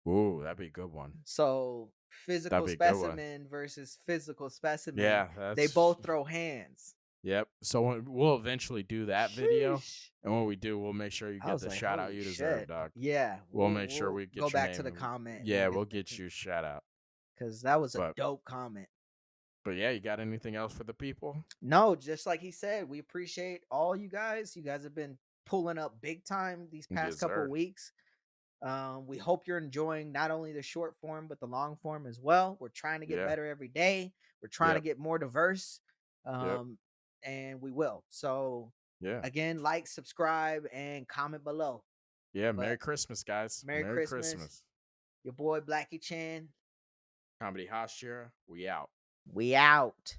[SPEAKER 2] Ooh, that'd be a good one.
[SPEAKER 1] So
[SPEAKER 2] That'd
[SPEAKER 1] physical
[SPEAKER 2] be a good one.
[SPEAKER 1] specimen versus physical specimen.
[SPEAKER 2] Yeah,
[SPEAKER 1] They
[SPEAKER 2] that's
[SPEAKER 1] both throw hands.
[SPEAKER 2] yep. So we'll eventually do that video,
[SPEAKER 1] Sheesh.
[SPEAKER 2] and when we do, we'll make sure you
[SPEAKER 1] I
[SPEAKER 2] get
[SPEAKER 1] was
[SPEAKER 2] the
[SPEAKER 1] like,
[SPEAKER 2] shout out
[SPEAKER 1] holy
[SPEAKER 2] you deserve,
[SPEAKER 1] shit.
[SPEAKER 2] dog.
[SPEAKER 1] Yeah,
[SPEAKER 2] We'll
[SPEAKER 1] we'll
[SPEAKER 2] make sure
[SPEAKER 1] we'll
[SPEAKER 2] we
[SPEAKER 1] go
[SPEAKER 2] get your
[SPEAKER 1] back to
[SPEAKER 2] name,
[SPEAKER 1] the
[SPEAKER 2] and
[SPEAKER 1] comment and
[SPEAKER 2] yeah,
[SPEAKER 1] we'll get
[SPEAKER 2] we'll get you a shout out.
[SPEAKER 1] because that was a
[SPEAKER 2] But
[SPEAKER 1] dope comment.
[SPEAKER 2] yeah, you got anything else for the people?
[SPEAKER 1] No, just like he said, we appreciate all you guys. You guys have been pulling up big time these past
[SPEAKER 2] Yes,
[SPEAKER 1] couple
[SPEAKER 2] sir.
[SPEAKER 1] weeks. We hope you're enjoying not only the short form but the long form as well. We're trying to get
[SPEAKER 2] Yeah.
[SPEAKER 1] better every day. We're trying to
[SPEAKER 2] Yep.
[SPEAKER 1] get more diverse,
[SPEAKER 2] Yep.
[SPEAKER 1] and we will. So,
[SPEAKER 2] Yeah.
[SPEAKER 1] again, like, subscribe, and comment below.
[SPEAKER 2] Yeah. Merry
[SPEAKER 1] But
[SPEAKER 2] Christmas, guys.
[SPEAKER 1] Merry
[SPEAKER 2] Merry
[SPEAKER 1] Christmas,
[SPEAKER 2] Christmas.
[SPEAKER 1] your boy Blackie Chan.
[SPEAKER 2] Comedy Hashira. We out.
[SPEAKER 1] We out.